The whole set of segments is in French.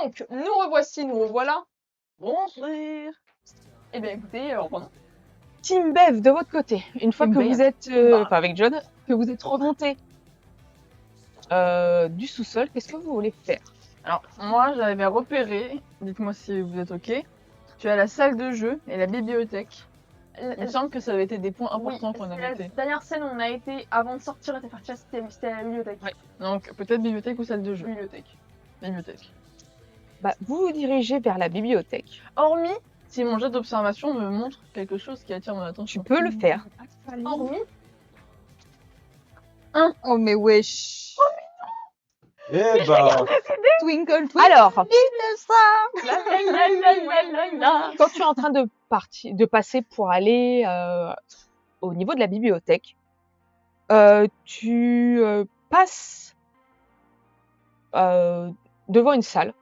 Donc, nous revoici, nous revoilà. Bonsoir. Eh bien, écoutez, reprenons. Team Bev, de votre côté, une fois Team que Bev. vous êtes, Bah. enfin avec John, que vous êtes remonté du sous-sol, qu'est-ce que vous voulez faire? Alors, moi, j'avais repéré, dites-moi si vous êtes OK, tu as la salle de jeu et la bibliothèque. Il me semble que ça avait été des points importants qu'on avait été. La dernière scène où on a été, avant de sortir, était partie, c'était à la bibliothèque. Ouais. Donc, peut-être bibliothèque ou salle de jeu. Bibliothèque. Bibliothèque. Bah, vous vous dirigez vers la bibliothèque. Hormis si mon jet d'observation me montre quelque chose qui attire mon Tu attention. peux le faire. Hormis, Oh mais wesh. Eh ben, Twinkle, twinkle. Alors, little star. quand tu es en train de passer pour aller au niveau de la bibliothèque, tu passes devant une salle.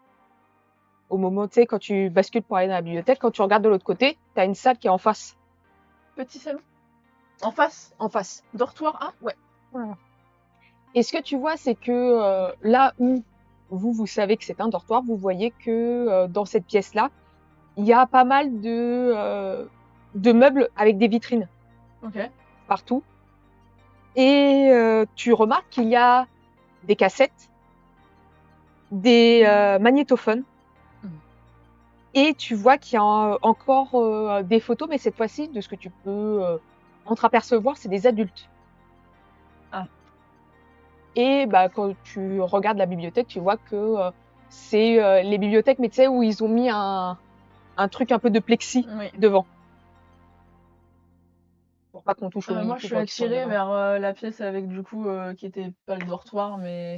Au moment, tu sais, quand tu bascules pour aller dans la bibliothèque, quand tu regardes de l'autre côté, tu as une salle qui est en face. Petit salon. En face. En face. Dortoir A. Ouais. Voilà. Et ce que tu vois, c'est que là où vous savez que c'est un dortoir, vous voyez que dans cette pièce-là, il y a pas mal de meubles avec des vitrines Ok. partout. Et tu remarques qu'il y a des cassettes, des magnétophones. Et tu vois qu'il y a encore des photos, mais cette fois-ci, de ce que tu peux entreapercevoir, c'est des adultes. Ah. Et bah, quand tu regardes la bibliothèque, tu vois que c'est les bibliothèques, mais tu sais, où ils ont mis un truc un peu de plexi Oui. devant. Pour pas qu'on touche au Moi, micro je suis quand ils sont attirée dedans. vers la pièce avec, du coup, qui était pas le dortoir, mais.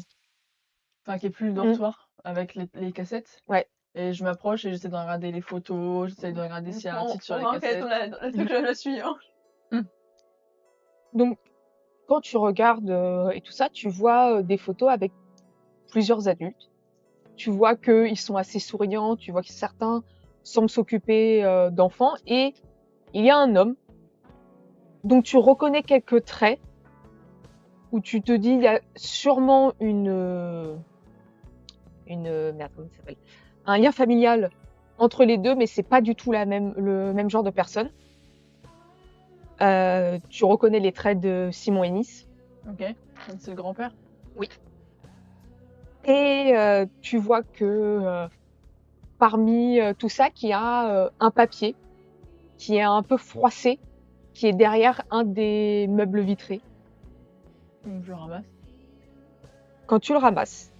Enfin, qui est plus le dortoir, avec les cassettes. Ouais. Et je m'approche et j'essaie de regarder les photos, j'essaie de regarder s'il y a un titre sur les cassettes. la truc, je la suis. Hein. Donc, quand tu regardes et tout ça, tu vois des photos avec plusieurs adultes. Tu vois qu'ils sont assez souriants, tu vois que certains semblent s'occuper d'enfants et il y a un homme. Donc tu reconnais quelques traits où tu te dis il y a sûrement merde, comment ça s'appelle, un lien familial entre les deux, mais c'est pas du tout le même genre de personne. Tu reconnais les traits de Simon Ennis. Ok, c'est le grand-père. Et tu vois que parmi tout ça, qu'il y a un papier qui est un peu froissé, qui est derrière un des meubles vitrés. Donc je le ramasse. Quand tu le ramasses,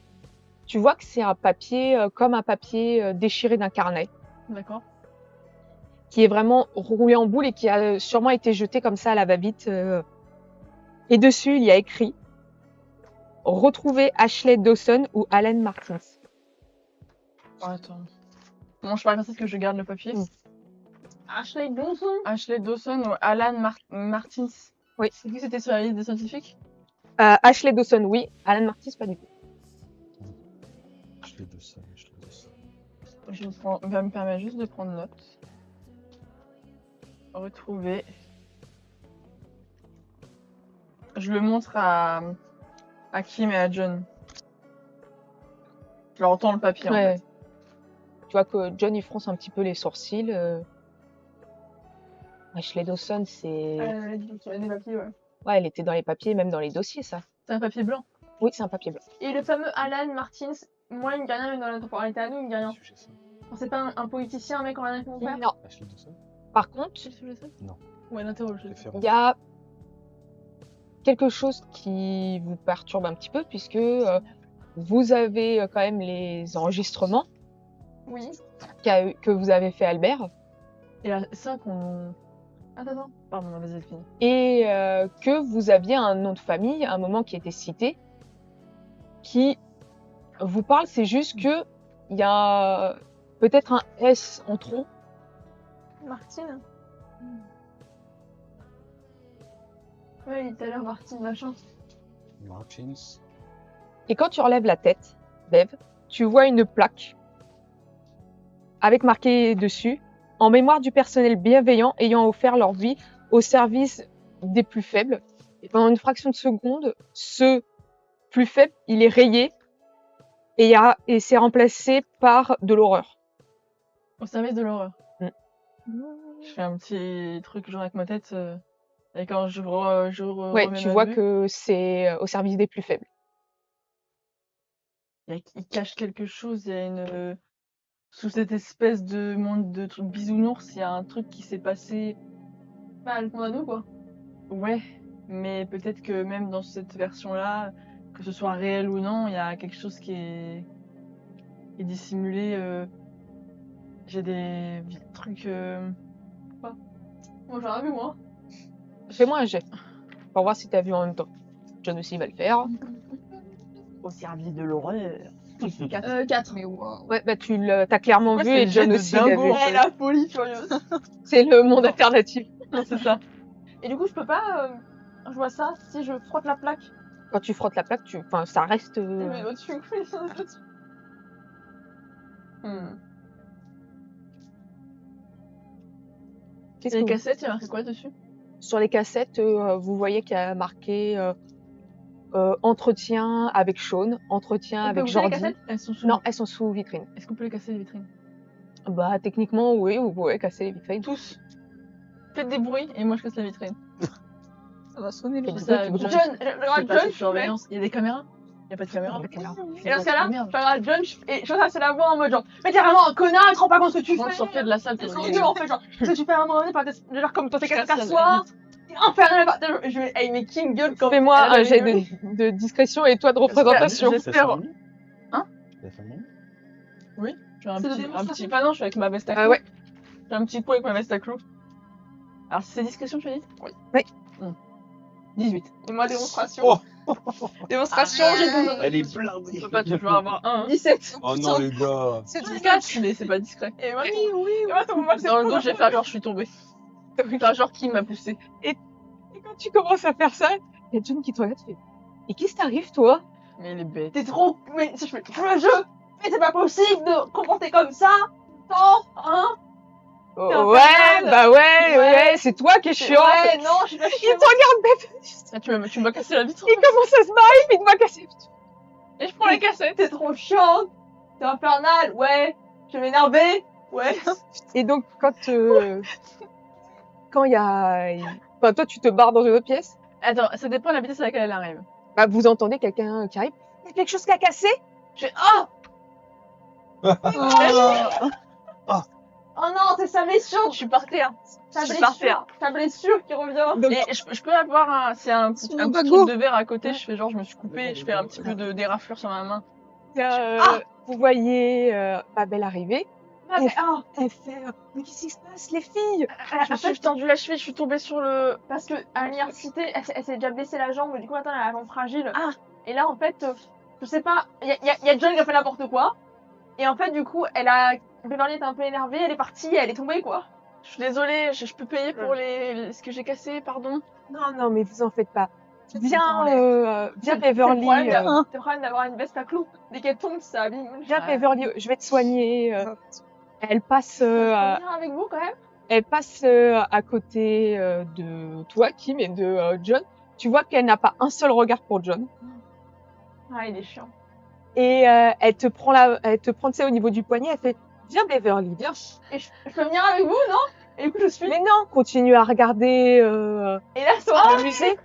tu vois que c'est un papier comme un papier déchiré d'un carnet, D'accord. qui est vraiment roulé en boule et qui a sûrement été jeté comme ça à la va-vite. Et dessus, il y a écrit « Retrouver Ashley Dawson ou Alan Martins ». Oh, attends. Bon, je parle comme ça que je garde le papier. Ashley Dawson. Ashley Dawson ou Alan Martins. Oui. C'est qui c'était sur la liste des scientifiques? Ashley Dawson, oui. Alan Martins, pas du tout. je l'ai de ça. Je vais me permettre juste de prendre note. Retrouver. Je le montre à Kim et à John. Je leur tends le papier en Ouais. fait. Tu vois que John, il fronce un petit peu les sourcils. Ashley Dawson, c'est... Sur les papiers, ouais. Ouais, elle était dans les papiers, même dans les dossiers, ça. C'est un papier blanc. Oui, c'est un papier blanc. Et le fameux Alan Martins, moi il me dit rien, mais dans la temporalité à nous, il me dit rien. Sujet ça. Enfin, c'est pas un politicien, un mec en rien avec mon frère. Non. Ashley Dawson. Par contre, Tu sais ça? Non. Ouais, l'interroger. Référence. il y a quelque chose qui vous perturbe un petit peu, puisque vous avez quand même les enregistrements Oui. que vous avez fait Albert, Et là, ça qu'on. Attends. Pardon, vas-y, fini. et que vous aviez un nom de famille, à un moment qui était cité, qui vous parle, c'est juste que il y a peut-être un S en trop. Martine. Ouais, il est tout à l'heure, Martine, machin. Martins. Et quand tu relèves la tête, Bev, tu vois une plaque avec marqué dessus « En mémoire du personnel bienveillant ayant offert leur vie au service des plus faibles ». Et pendant une fraction de seconde, ce plus faible, il est rayé et c'est remplacé par de l'horreur. Au service de l'horreur. Mm. Je fais un petit truc genre avec ma tête. Et quand je Ouais, remets tu ma vois vue, que c'est au service des plus faibles. il cache quelque chose. Il y a une. Sous cette espèce de monde de trucs bisounours, il y a un truc qui s'est passé. Bah, le condamné, quoi. Ouais, mais peut-être que même dans cette version-là, que ce soit réel ou non, il y a quelque chose qui est dissimulé. J'ai des trucs. Moi, j'en ai vu, moi. Fais-moi un jet pour voir si t'as vu en même temps. John aussi va le faire. Au service de l'horreur. 4. Mais wow. Ouais, bah t'as clairement Ouais, vu c'est et le jet John de aussi l'a dingo, vu. en fait. La folie furieuse. C'est le monde alternatif. C'est ça. Et du coup, je peux pas. Je vois ça si je frotte la plaque. Quand tu frottes la plaque, enfin, ça reste. Mais au-dessus, au-dessus. Qu'est-ce Et les que vous- cassettes, il y a marqué quoi dessus? Sur les cassettes, vous voyez qu'il y a marqué entretien avec Sean, entretien On peut avec ouvrir les Jordi. cassettes Elles sont sous. Non, elles sont sous vitrine. Est-ce qu'on peut les casser les vitrines? Bah techniquement oui, vous pouvez casser les vitrines. Tous. Faites des bruits et moi je casse la vitrine. Ça va sonner le Quel C'est bruit ça, tu veux John. qu'on fasse John, je C'est regarde pas John, cette je fais. surveillance. Il y a des caméras? Il y a pas de caméra? Et dans ce cas-là, Merde. je regarde John et je regarde la voix en mode genre, mais t'es vraiment un connard, tu te rends pas compte ce que tu Moi, fais. je sortais de la salle. C'est pour trop rigoler. dur en fait, genre, ce que tu fais à un moment donné, genre comme toi t'es quelqu'un casse la t'assois, t'es infernal, je vais, hey, mais King gueule comme. Fais-moi elle un avait jet gueulé. de discrétion et toi de représentation. J'espère. T'as famille Hein T'as famille J'ai un C'est de petit, démonstration. Pas non, je suis avec ma veste à clous. Ouais. J'ai un petit pot avec ma veste à clous. Alors, c'est discrétion, tu as dit? Oui. Oui. 18. Et moi, démonstration. Oh, Démonstration, j'ai besoin elle est On blindée. peut pas toujours avoir un. 17. Oh non, les gars. C'est du 4, mais c'est pas discret. Et moi, et moi, ton moi, c'est Dans le dos, j'ai fait genre, je suis tombée. Enfin, genre, qui m'a poussé? Et quand tu commences à faire ça, il y a John qui te regarde et fait et qu'est-ce qui t'arrive toi? Mais il est bête. T'es trop. Mais si je fais tout le jeu, mais c'est pas possible de comporter comme ça. Tant, hein. T'es un Ouais, infernal. bah ouais, Ouais. c'est toi qui es chiant. Ouais, non, je suis pas Il chiante. te regarde bête, Ah, tu m'as cassé la vitre. il commence à se marrer, puis il te voit casser. Et je prends les cassettes. T'es trop chiante. T'es infernal. Ouais. Je vais m'énerver. Ouais. Et donc quand il y a, enfin toi tu te barres dans une autre pièce, Attends, ça dépend de la vitesse à laquelle elle arrive. bah vous entendez quelqu'un qui arrive. Il y a quelque chose qui a cassé. Je fais oh Oh non, c'est sa blessure. Je suis par terre. Sa Je suis par blessure. Sa blessure qui revient. Donc, Et je peux avoir un, c'est un petit Son bagot. truc de verre à côté. Je fais genre, je me suis coupée. Je fais un petit peu des raflures sur ma main. vous voyez ma belle arriver. Ah, mais, ah, Elle fait mais qu'est-ce qui se passe les filles? Je me suis tendu la cheville. Je suis tombée sur le. parce que à l'université, elle s'est déjà blessée la jambe. Du coup, maintenant, elle a la jambe fragile. Ah. Et là, en fait, je sais pas. Il y a John qui a fait n'importe quoi. Et en fait, du coup, Beverly était un peu énervée. Elle est partie. Elle est tombée, quoi. Je suis désolée. Je peux payer pour ce que j'ai cassé. Pardon. Non mais vous en faites pas. C'est Viens C'est Beverly, le problème d'avoir une veste à clous. Dès qu'elle tombe, ça abîme. viens Ouais. Beverly, je vais te soigner. Elle passe, Je peux venir avec vous quand même. elle passe à côté de toi, Kim, et de John. Tu vois qu'elle n'a pas un seul regard pour John. Ah, il est chiant. Et elle te prend tu sais, au niveau du poignet. Elle fait viens Beverly, viens. Et je peux venir avec vous, non? Et du coup, je suis. Mais non, continue à regarder Et là, ça va. le musée.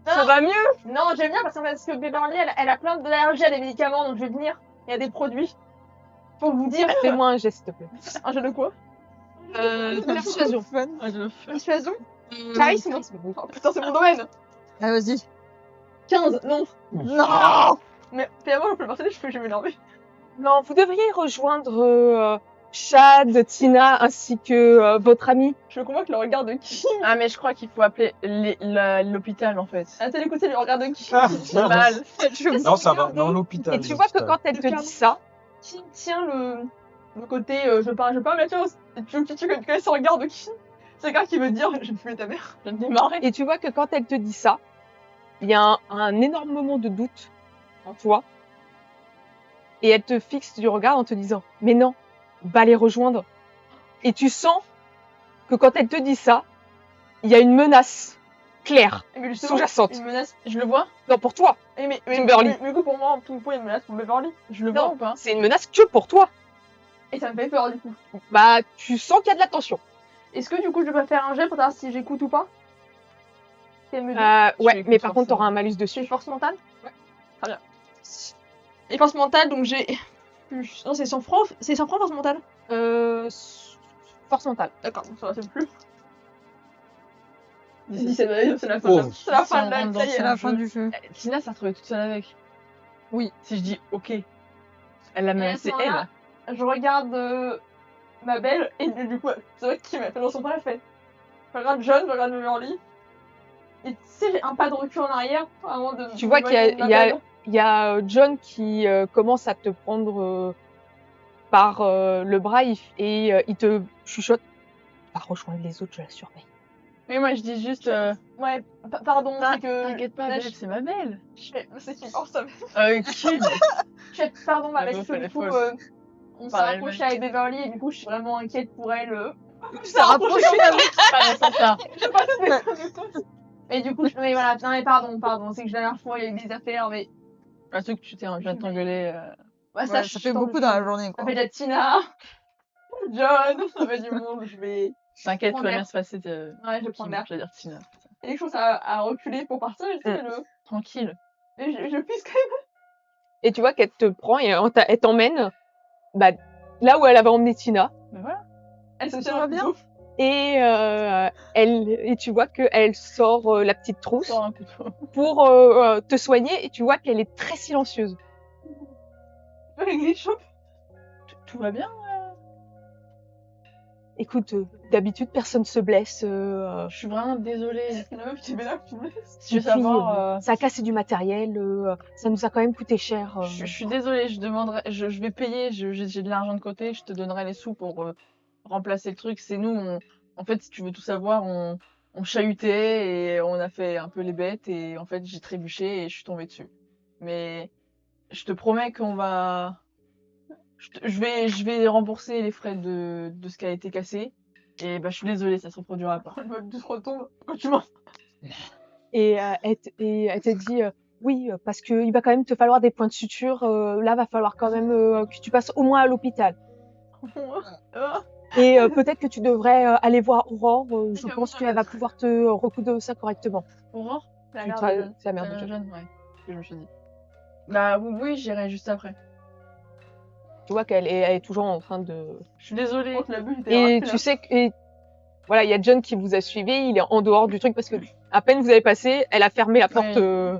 Ça va mieux. Non, j'aime bien parce que Beverly, elle a plein d'allergies à des médicaments, donc je vais venir. Il y a des produits. Pour vous dire. Fais-moi un geste, s'il te plaît. Un jeu de quoi? Persuasion. Persuasion? Charisme? Oh putain, c'est mon domaine! Ah, vas-y. 15, non! Non. Mais finalement, je peux le marteler, je vais m'énerver. Non, vous devriez rejoindre Chad, Tina, ainsi que votre ami. Je convoque le regard de qui? Ah mais je crois qu'il faut appeler l'hôpital en fait. À écouter le regard de qui? C'est mal. Non, ça va. Dans l'hôpital. Et tu vois que quand elle te dit ça, Qui tient le côté je parle mais tu connais ce regard de qui? C'est quelqu'un qui veut dire je vais fumer ta mère. Je me démarrer. et tu vois que quand elle te dit ça, il y a un énorme moment de doute en toi. Et elle te fixe du regard en te disant « Mais non, va les rejoindre ». Et tu sens que quand elle te dit ça, il y a une menace claire, Mais justement, sous-jacente. une menace. Je le vois? Non, pour toi. Mais Kimberly. du coup, pour moi, pourquoi il y a une menace pour Beverly? Je le vois Non, ou pas? c'est une menace que pour toi. Et ça me fait peur du coup. Bah, tu sens qu'il y a de la tension. Est-ce que du coup, je peux faire un jet pour savoir si j'écoute ou pas? Elle me dit. Ouais, écoutes mais par contre, forcément. t'auras un malus J'ai dessus. force mentale? Ouais. Très bien. Et force mentale, donc j'ai. Non, c'est sans franc, force mentale? Force mentale. D'accord, donc ça va, c'est plus. 17. C'est la fin, Oh. c'est la Si fin on de la rentre dans ça y est. C'est la fin jeu. du jeu. Tina s'est retrouvée toute seule avec. Oui. Si je dis ok, elle l'a Et à ce menacé moment-là, elle. je regarde ma belle, et du coup, c'est vrai qui m'a fait dans son temps, elle fait. Je regarde John, je regarde Beverly. Et tu sais, j'ai un pas de recul en arrière avant de. Tu vois de qu'il y a- m'éloigner de ma il y a- belle. Il y a John qui commence à te prendre par le bras et il te chuchote. Va rejoindre les autres, je la surveille. Oui, moi je dis juste. Ouais, pardon, c'est que. T'inquiète pas, là, belle, c'est ma belle. je fais. C'est qui? Oh, ça me. Qui Je fais, pardon, ma La belle, meuf, parce que elle du est coup, folle. on s'est Par rapproché elle-même. avec Beverly et du coup, je suis vraiment inquiète pour elle. C'est rapproché avec. Pas sans ça. Je sais pas si c'est. Et du coup, mais voilà, non, mais pardon, c'est que la dernière fois, il y a eu des affaires, mais. Un truc, tu t'es en train de t'engueuler. Ouais, Ouais, ça fait beaucoup dans la journée, Ça quoi. fait de la Tina, John, ça fait du monde, je vais. T'inquiète, tout Prends va l'air. bien se passer. De... Ouais, je vais prendre Kim, l'air. je vais dire Tina. Et je commence à reculer pour partir, et je sais, Tranquille. et je pisse quand même. Et tu vois qu'elle te prend et elle t'emmène bah, là où elle avait emmené Tina. Mais voilà. Elle se Ça tient va un bien couteau. Et tu vois qu'elle sort la petite trousse Sors un couteau. pour te soigner et tu vois qu'elle est très silencieuse. Je peux régler le choc. Tout va bien? Écoute, d'habitude personne se blesse. Je suis vraiment désolée. La meuf qui est là, tu me laisses. Si tu veux et puis, savoir, ça a cassé du matériel, ça nous a quand même coûté cher. je suis désolée, je demanderai, je vais payer, j'ai de l'argent de côté, je te donnerai les sous pour remplacer le truc. C'est nous, en fait, si tu veux tout savoir, on chahutait et on a fait un peu les bêtes et en fait, j'ai trébuché et je suis tombée dessus. Mais je te promets qu'on va, je vais rembourser les frais de ce qui a été cassé. Et bah, je suis désolée, ça se reproduira pas. Le mode se retombe quand tu m'en. Et elle te dit oui, parce qu'il va quand même te falloir des points de suture. Là, va falloir quand même que tu passes au moins à l'hôpital. Et peut-être que tu devrais aller voir Aurore. Je Ok, pense bon, qu'elle va pouvoir te recoudre ça correctement. Aurore? La Tu garde tra- de John. C'est la mère de C'est John. jeune, ouais. C'est ce que je me suis dit. Bah oui, j'irai juste après. Tu vois qu'elle elle est toujours en train de. Je suis désolée. Contre la bulle, était Et rapide, tu sais que voilà, il y a John qui vous a suivi. Il est en dehors du truc parce que à peine vous avez passé, elle a fermé la porte. Ouais.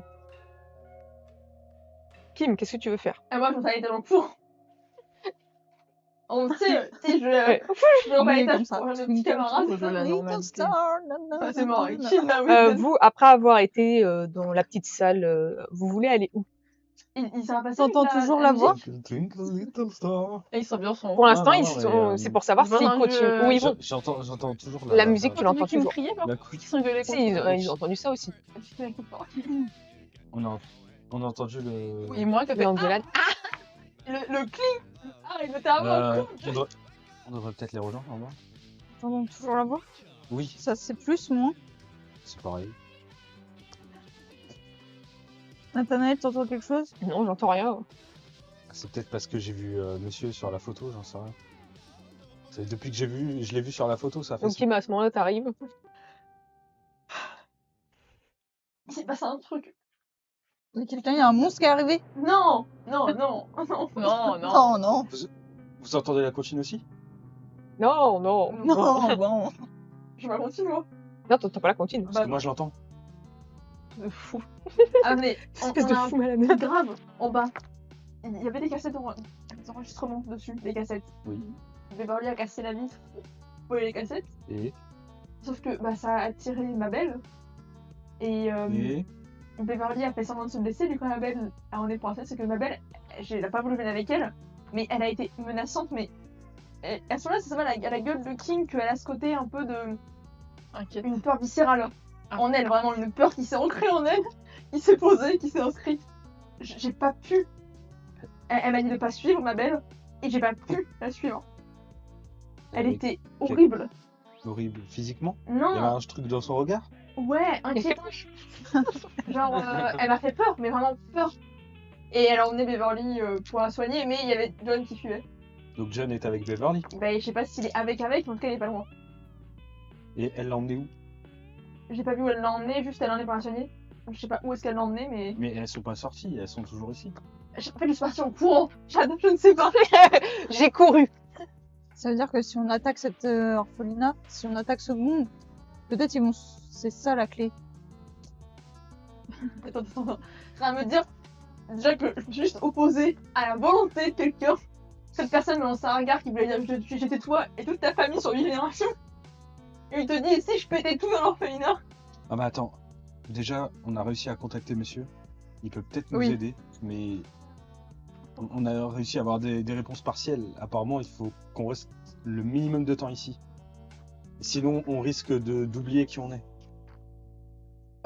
Kim, qu'est-ce que tu veux faire? Et moi, je me suis allée dans le four. Tu sais, Ouais. je vais au Oui, étage comme ça. pour mes Twinkle, petits camarades. Faut jouer la Little normalité. star, na, na, Ah, c'est mort, na, na. Kim, là, oui. Vous, après avoir été dans la petite salle, vous voulez aller où? Il s'est passé. T'entends toujours la voix? Twinkle, twinkle, little star. Et ils sont bien son. Pour l'instant, non, ils mais, sont. C'est pour savoir ils vont s'ils dans le continuent. jeu, Où ils vont. J'entends toujours La musique, tu l'entends qui me toujours. criait, La qui s'engueulait contre Si, eux. ils ont entendu ça aussi. On a entendu le. Et moi qui a fait. L'engueulade. Le cling. Ah, il était avant. On devrait peut-être les rejoindre en bas. T'entends toujours la voix? Oui, Ça, c'est plus ou moins? c'est pareil. Nathanaël, t'entends quelque chose? Non, j'entends rien. C'est peut-être parce que j'ai vu monsieur sur la photo, j'en sais rien. C'est depuis que je l'ai vu sur la photo, ça fait Donc, ça. Kim, à ce moment-là, t'arrives. Il s'est passé un truc. Il y a quelqu'un, il y a un monstre qui est arrivé? Non. Non, non. Non, non. Vous entendez la cochine aussi? Non, non. Non, bon. Je vais continuer. Non, t'entends pas la comptine. Parce que moi je l'entends. De fou. Ah, mais Espèce de on a fou un malade. truc grave en bas. Il y avait des cassettes des enregistrements dessus, des cassettes. Oui. Beverly a cassé la vitre pour les cassettes. Et Sauf que bah, ça a attiré ma belle. Et Beverly a fait semblant de se blesser. Du coup, ma belle a en est pour la tête, c'est que ma belle, j'ai pas voulu venir avec elle, mais elle a été menaçante. Mais à ce moment-là, c'est seulement à la gueule de King qu'elle a ce côté un peu de. Inquiète. Une peur viscérale Ah. en elle, vraiment une peur qui s'est ancrée en elle, qui s'est posée, qui s'est inscrite. J'ai pas pu. Elle m'a dit de pas suivre ma belle, et j'ai pas pu la suivre. Elle était horrible. horrible physiquement. Non, Il y avait un truc dans son regard. Ouais, inquiétante. Genre, elle m'a fait peur, mais vraiment peur. Et elle a emmené Beverly pour la soigner, mais il y avait John qui suivait. Donc John est avec Beverly. Bah, je sais pas s'il est avec, mais en tout cas, il est pas loin. Et elle l'a emmené où? J'ai pas vu où elle l'a emmené, juste elle en est pour la soigner. Je sais pas où est-ce qu'elle l'a emmené, mais. Mais elles sont pas sorties, elles sont toujours ici. En fait, je suis partie en courant. Chad, je ne sais pas. J'ai couru. Ça veut dire que si on attaque cette orphelinat, si on attaque ce monde, peut-être ils vont. C'est ça la clé. Attends. Ça va me dire déjà que je me suis juste opposée à la volonté de quelqu'un. Cette personne me lance un regard qui voulait dire je vais jeter toi et toute ta famille sur 8 générations. Et il te dit et si je pétais tout dans l'orphelinat. Ah bah attends, déjà on a réussi à contacter monsieur. Il peut peut-être nous Oui. aider, mais on a réussi à avoir des réponses partielles. Apparemment il faut qu'on reste le minimum de temps ici. Sinon on risque d'oublier qui on est.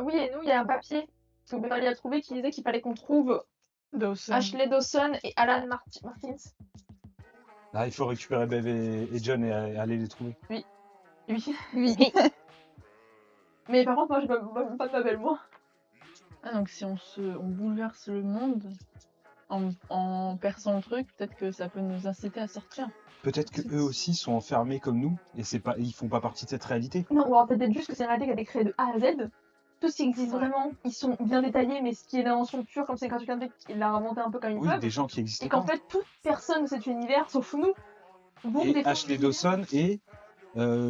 Oui, et nous, il y a un papier que Beverly a trouvé qui disait qu'il fallait qu'on trouve Dawson. Ashley Dawson et Alan Martins. Là il faut récupérer Bev et John et aller les trouver. Oui. Oui. Mais par contre, moi, j'ai pas de Babel, moi. Ah, donc si on bouleverse le monde en perçant le truc, peut-être que ça peut nous inciter à sortir. Peut-être que eux aussi sont enfermés comme nous et ils font pas partie de cette réalité. Non, ou alors peut-être juste que c'est une réalité qui a été créée de A à Z. Tout ce qui existe Ouais. vraiment, ils sont bien détaillés, mais ce qui est d'invention pure, comme c'est gratuit, il l'a inventé un peu comme ils Oui, peuvent. des gens qui Et existent qu'en pas. fait, toute personne de cet univers, sauf nous, vont Et défendre Ashley l'univers. Dawson et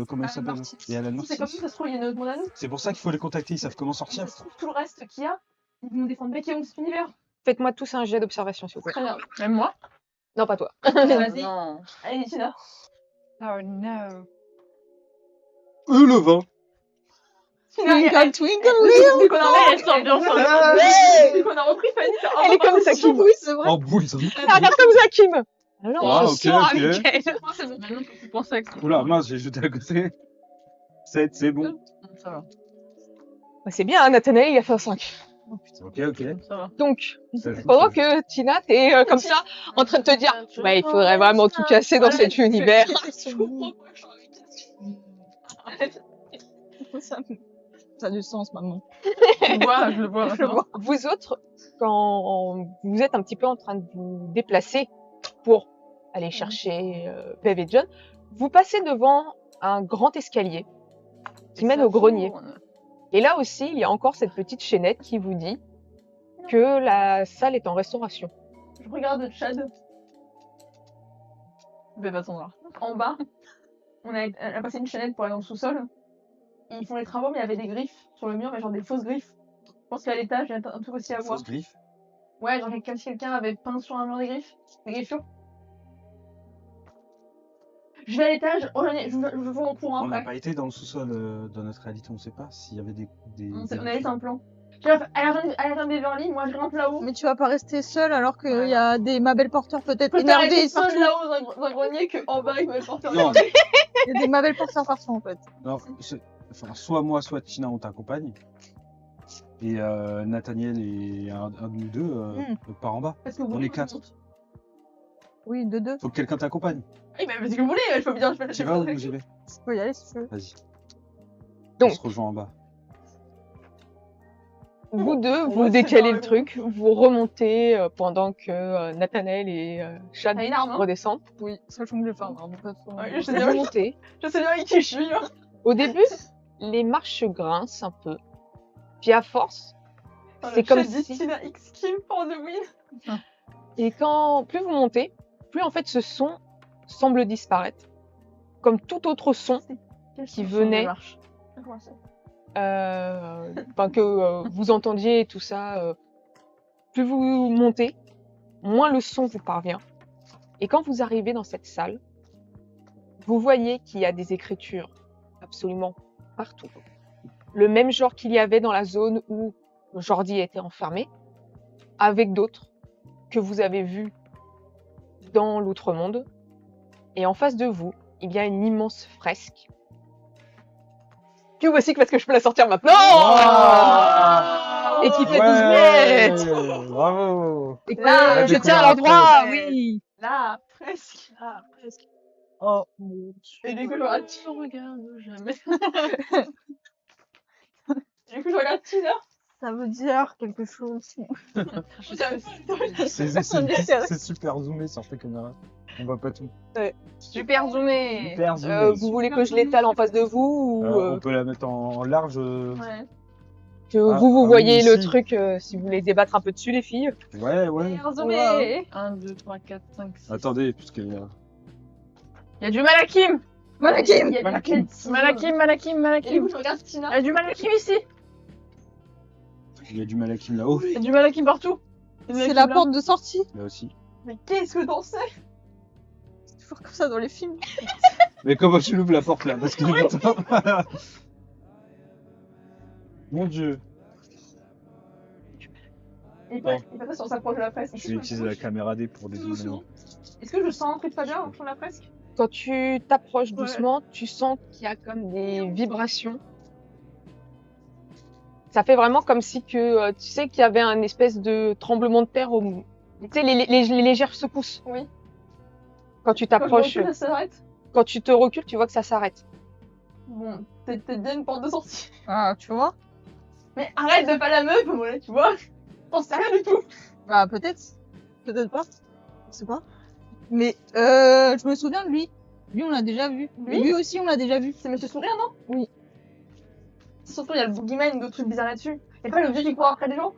comment elle s'appelle? Martins. Et Alan Si c'est Martins. comme ça, ça se trouve, il y a notre monde à nous. C'est pour ça qu'il faut les contacter, ils savent comment Si sortir. ça se trouve, tout le reste qu'il y a, ils vont défendre Becky de cet univers. Faites-moi tous un jet d'observation, s'il vous plaît. Très bien. Même moi. Non, pas toi. Vas-y. Non. Allez, Tina. Oh no. Le vin. Twinkle, twinkle, Vu qu'on a Elle sort bien sur le Vu qu'on a repris Fanny, Elle est comme ça, Kim. Oui, c'est vrai. En boule. Regarde comme ça, Kim. Alors, Ah, je ok, sors ok. avec elle. C'est bon, maintenant que tu penses à ça. Oula, mince, j'ai jeté à côté. 7, c'est bon. Ça va. Bah, c'est bien, hein, Nathanaël, il a fait un 5. Ok, ok. Ça va. Donc, Ça joue, pendant ça joue. que Tina, t'es comme ça, en train de te dire, ouais, il faudrait vraiment tout casser dans cet univers. Ça a du sens maintenant. Je le vois maintenant. Vous autres, quand vous êtes un petit peu en train de vous déplacer pour aller chercher Bev et John, vous passez devant un grand escalier qui mène au grenier. Et là aussi, il y a encore cette petite chaînette qui vous dit que la salle est en restauration. Je regarde Chad Bev attendra. en bas. Elle a passé une chaînette pour aller dans le sous-sol. Ils font les travaux, mais il y avait des griffes sur le mur, mais genre des fausses griffes. Je pense qu'à l'étage, il y a un truc aussi à voir. Fausse griffe. Ouais, genre quelqu'un avait peint sur un mur des griffes. Des griffures. Je vais à l'étage, je vous en courant On n'a après. pas été dans le sous-sol dans notre réalité, on sait pas s'il y avait des. On a juste un plan. Elle attend Beverly, moi je grimpe là-haut. Mais tu vas pas rester seule alors qu'il y a des Mabel porteurs peut-être Peut-être énervés arrêter de partout. là-haut dans un grenier qu'en bas ils veulent porter Non, Il y a des Mabel porteurs partout en fait. non, soit moi, soit Tina, on t'accompagne. Et Nathaniel et un de nous deux part en bas. Parce que vous On est 4. Oui, de deux. Faut que quelqu'un t'accompagne. Oui, mais parce que vous voulez, je peux bien, je peux Tu vas où j'y vais? Tu peux y aller si tu veux. Vas-y. Donc. On se rejoint en bas. Vous deux, On vous va décalez se le truc, vous remontez pendant que Nathanaël et Chad T'as une arme, hein? redescendent. Oui, sachant que je fais un de toute façon. Ouais, je sais Vous bien, remontez. je sais bien avec qui je suis. Hein. Au début, les marches grincent un peu. Puis à force, c'est Le comme chat dit si... Tina X Kim for the win. Et quand plus vous montez, plus en fait ce son semble disparaître. Comme tout autre son qui venait, que vous entendiez et tout ça. Plus vous montez, moins le son vous parvient. Et quand vous arrivez dans cette salle, vous voyez qu'il y a des écritures absolument partout. Le même genre qu'il y avait dans la zone où Jordi était enfermé, avec d'autres que vous avez vus dans l'outre-monde. Et en face de vous, il y a une immense fresque. Que voici parce que je peux la sortir maintenant. Et qui fait 12 mètres. Bravo. Et Là, que je découvert tiens à la l'endroit, fresque. oui. Là, presque. Oh mon dieu. Et du coup, j'aurais Je regarde jamais. Du coup, je regarde Tina. Ça veut dire quelque chose. C'est super zoomé sur tes caméras. On voit pas tout. Super zoomé. Super zoomé. Vous voulez que je l'étale en face de vous ou On peut la mettre en large. Ouais. que Ah, vous oui, voyez le ici. truc si vous voulez débattre un peu dessus, les filles? Ouais, ouais. Super zoomé. 1, 2, 3, 4, 5, 6. Attendez, puisqu'il y a. Il y a du Malakim. Malakim. Il y a Malakim. du Malakim. Malakim. Et du Malakim. coup, je regarde Il Tina. y a du Malakim ici. Il y a du Malakim là-haut. Il y a du Malakim partout. Il y a du C'est Malakim la là. porte de sortie. Là aussi. Mais qu'est-ce que t'en sais? C'est toujours comme ça dans les films. Mais comment tu l'ouvres la porte là? Parce que Mon dieu. Il passe si on s'approche de la fresque. Je vais utiliser la caméra D pour les Doucement. zoomer. Est-ce que je sens un truc pas bien au fond de la fresque? Quand tu t'approches doucement, tu sens qu'il y a comme des vibrations. Ça fait vraiment comme si que tu sais qu'il y avait un espèce de tremblement de terre tu sais les légères secousses. Oui. Quand tu Quand je t'approches, recule, ça s'arrête. quand tu te recules, tu vois que ça s'arrête. Bon, c'est peut-être bien une porte de sortie. Ah, tu vois? Mais arrête de pas la meuf, voilà, tu vois. On sait rien du tout. Bah, peut-être. Peut-être pas. Je sais pas. Mais, je me souviens de lui. Lui, on l'a déjà vu. Lui Lui aussi, on l'a déjà vu. C'est Monsieur Sourire, non? Oui. Surtout, il y a le boogeyman, d'autres trucs bizarres là-dessus. Et pas le vieux qui court après les gens.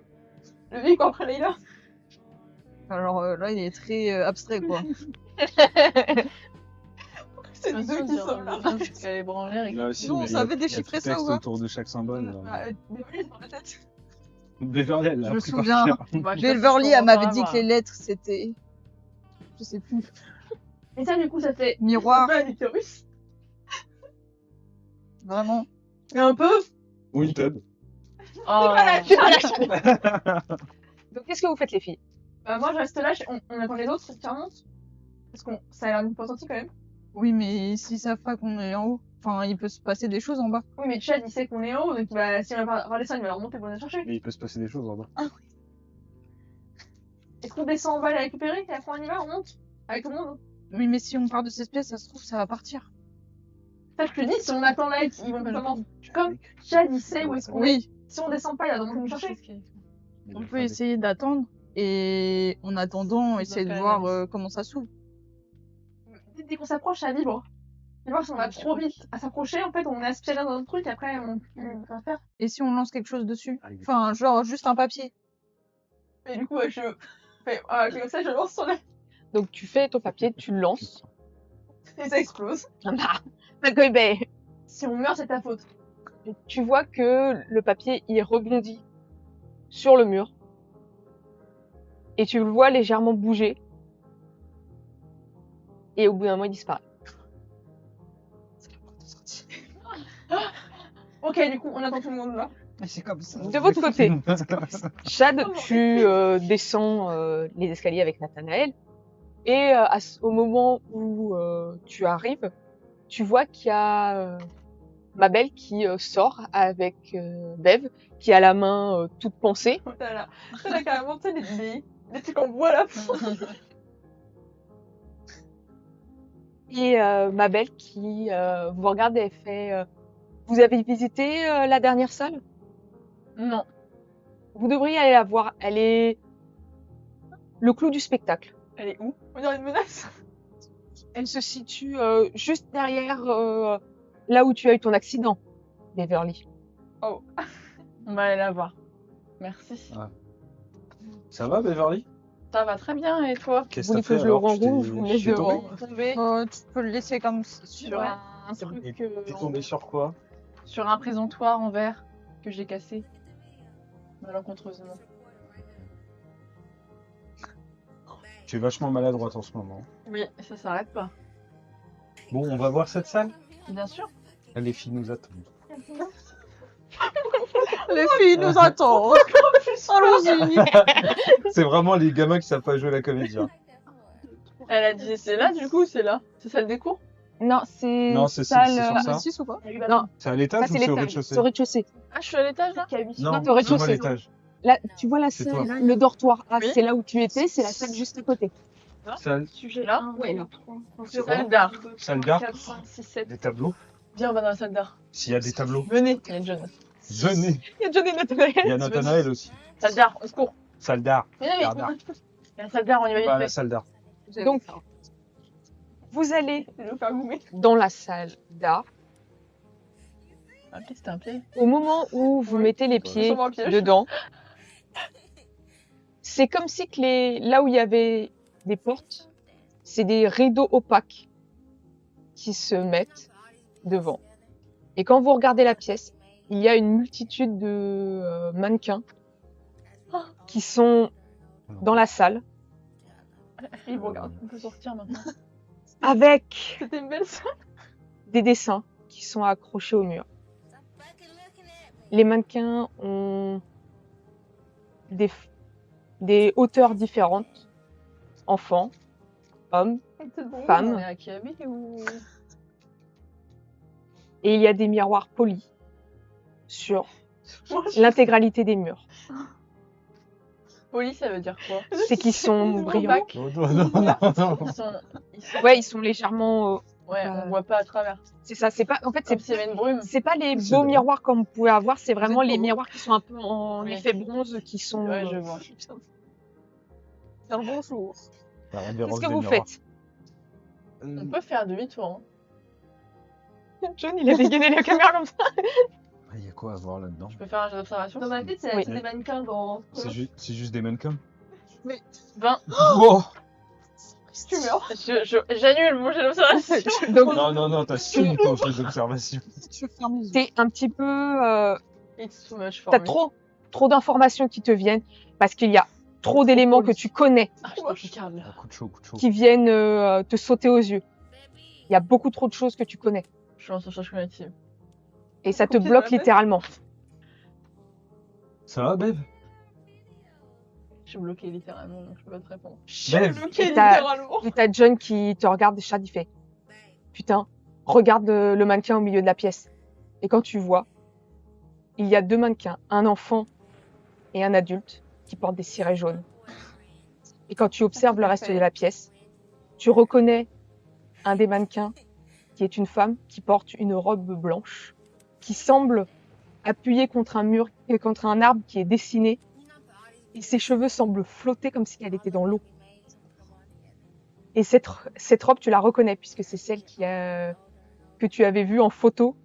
Le vieux qui court après Leïla. Alors là, il est très abstrait, quoi. C'est les deux qui sont là. Jusqu'à les branlères et Là aussi, Nous, on mais il y a- savait il y a déchiffrer tout ça, texte ou pas autour de chaque symbole. Désolé, c'est dans ma tête. Beverly, elle l'a Je me appris par souviens. cœur. Beverly, elle m'avait dit que les lettres, c'était... Je sais plus. Et ça, du coup, ça fait. Miroir. Un peu un utérus. Vraiment. Et un peu. Oui, Todd. Oh. Donc qu'est-ce que vous faites les filles? Moi, je reste là, on attend les autres qui remontent. Parce que ça a l'air d'une potentielle quand même. Oui, mais s'ils savent pas qu'on est en haut, enfin, il peut se passer des choses en bas. Oui, mais Chad, il sait qu'on est en haut, donc bah, si on va redescendre, il va la remonter pour les chercher. Mais il peut se passer des choses en bas. Est-ce qu'on descend en bas, les récupérer, et après on y va, on monte avec tout le monde? Oui, mais si on part de cette pièce, ça se trouve, ça va partir. Ça, je te dis, si on attend là, ils vont comment? Comme Chad, il sait où est-ce qu'on est. Oui, Si on descend pas, il va donc nous chercher. on peut essayer d'attendre. Et en attendant, essayer de voir comment ça s'ouvre. Dès qu'on s'approche, ça vibre. Et voir si on va trop vite à s'approcher, en fait, on est aspiré dans un truc, après, on va faire. Et si on lance quelque chose dessus? Allez. Enfin, genre, juste un papier. Et du coup, je fais comme ça, je lance sur la... Donc tu fais ton papier, tu le lances. et ça explose. Si on meurt, c'est ta faute. Tu vois que le papier il rebondit sur le mur et tu le vois légèrement bouger et au bout d'un moment il disparaît. Ok, du coup, on attend tout le monde là. C'est comme ça. De votre côté, Chad, tu descends les escaliers avec Nathanaël et au moment où tu arrives, tu vois qu'il y a Mabel qui sort avec Bev qui a la main toute pansée. Oh là là. Elle a carrément, tu sais, des trucs en bois là. Et Mabel qui vous regarde et elle fait vous avez visité la dernière salle? Non. Vous devriez aller la voir. Elle est le clou du spectacle. Elle est où? On dirait une menace. Elle se situe juste derrière là où tu as eu ton accident, Beverly. On va aller la voir. Merci. Ça va, Beverly? Ça va très bien, et toi? Qu'est-ce Vous voulez que t'as que fait je le alors? renvoie ou je vous laisse t'es tombé devant? Tombé Tu peux le laisser comme sur un truc, T'es tombé sur quoi? sur un présentoir en verre que j'ai cassé malencontreusement. Tu es vachement maladroite en ce moment. Oui, ça s'arrête pas. Bon, on va voir cette salle? Bien sûr. Là, les filles nous attendent. Les filles nous attendent. Allons-y. C'est vraiment les gamins qui savent pas jouer la comédie. Hein. Elle a dit c'est là du coup, c'est là. C'est salle des cours? Non, c'est Non, c'est salle. sur ça. 6 ou pas? Non, C'est à ça l'étage ou c'est c'est au l'étage. rez-de-chaussée? C'est au rez-de-chaussée. Ah, je suis à l'étage là? Non, t'es au rez-de-chaussée. c'est moi l'étage. Là, tu vois la C'est salle, toi. le dortoir A, Oui. c'est là où tu étais, c'est la salle juste à côté. Salle, Sujet là? Ouais, là. c'est quoi? Salle d'art. Salle d'art. 4, 5, 6, 7. Des tableaux? Viens, on va dans la salle d'art. S'il y a des tableaux. Venez, les jeunes. Johnny. Il y a John et Nathanaël. Il y a Nathanaël aussi. Saldar, on se court. Saldar. Mais non, mais Saldar. il y a Saldar, on y va Bah, vite fait. Saldar. Donc, vous allez Je vais me faire goumer. dans la salle d'art. Ah, peut-être c'était un pied. Au moment où vous Oui. mettez les pieds Sûrement un piège. dedans, c'est comme si que là où il y avait des portes, c'est des rideaux opaques qui se mettent devant. Et quand vous regardez la pièce, il y a une multitude de mannequins qui sont dans la salle Il me regarde. On peut sortir maintenant. avec C'était une belle scène. des dessins qui sont accrochés au mur. Les mannequins ont des hauteurs différentes. Enfants, hommes, femmes. On est à Kiabi ou. Et il y a des miroirs polis sur l'intégralité des murs. Poli, ça veut dire quoi? C'est qu'ils sont brillants. Opaques. Oh, non, non, non, non. Ils sont- Ouais, ils sont légèrement. Ouais, on voit pas à travers. C'est ça. C'est pas. En fait, Comme s'il y avait une brume. c'est pas les C'est beaux vrai. miroirs comme vous pouvez avoir. C'est vraiment Vous êtes les beau. miroirs qui sont un peu en Oui. effet bronze, qui sont. Ouais, je vois. Un bonjour. La Qu'est-ce révérence que des vous miroirs. faites? On peut faire demi-tour. Hein. John, il a dégainé la caméra comme ça. Il y a quoi à voir là-dedans? Je peux faire un jeu d'observation. Dans ma tête, c'est Oui. des mannequins dans. C'est juste des mannequins. 20. Oh Tu meurs. J'annule mon jeu d'observation. Donc, non, non, non, t'as fini ton jeu d'observation. Je ferme les yeux. t'es un petit peu. It's too much for T'as me. trop d'informations qui te viennent parce qu'il y a trop d'éléments que tu connais Ah, je te regarde là. Coup de chaud, coup de chaud. qui viennent te sauter aux yeux. Il y a beaucoup trop de choses que tu connais Je suis en surcharge cognitive. et ça te Copier bloque dans la tête. littéralement. Ça va, Bev? Je suis bloquée littéralement, donc je peux pas te répondre. Bev Bloqué Et t'as- littéralement. Et t'as John qui te regarde, Chad, il fait putain, regarde le mannequin au milieu de la pièce. Et quand tu vois, il y a deux mannequins, un enfant et un adulte qui portent des cirés jaunes. Et quand tu observes le reste de la pièce, tu reconnais un des mannequins qui est une femme qui porte une robe blanche, qui semble appuyée contre un mur, contre un arbre qui est dessiné, et ses cheveux semblent flotter comme si elle était dans l'eau. Et cette robe, tu la reconnais puisque c'est celle que tu avais vue en photo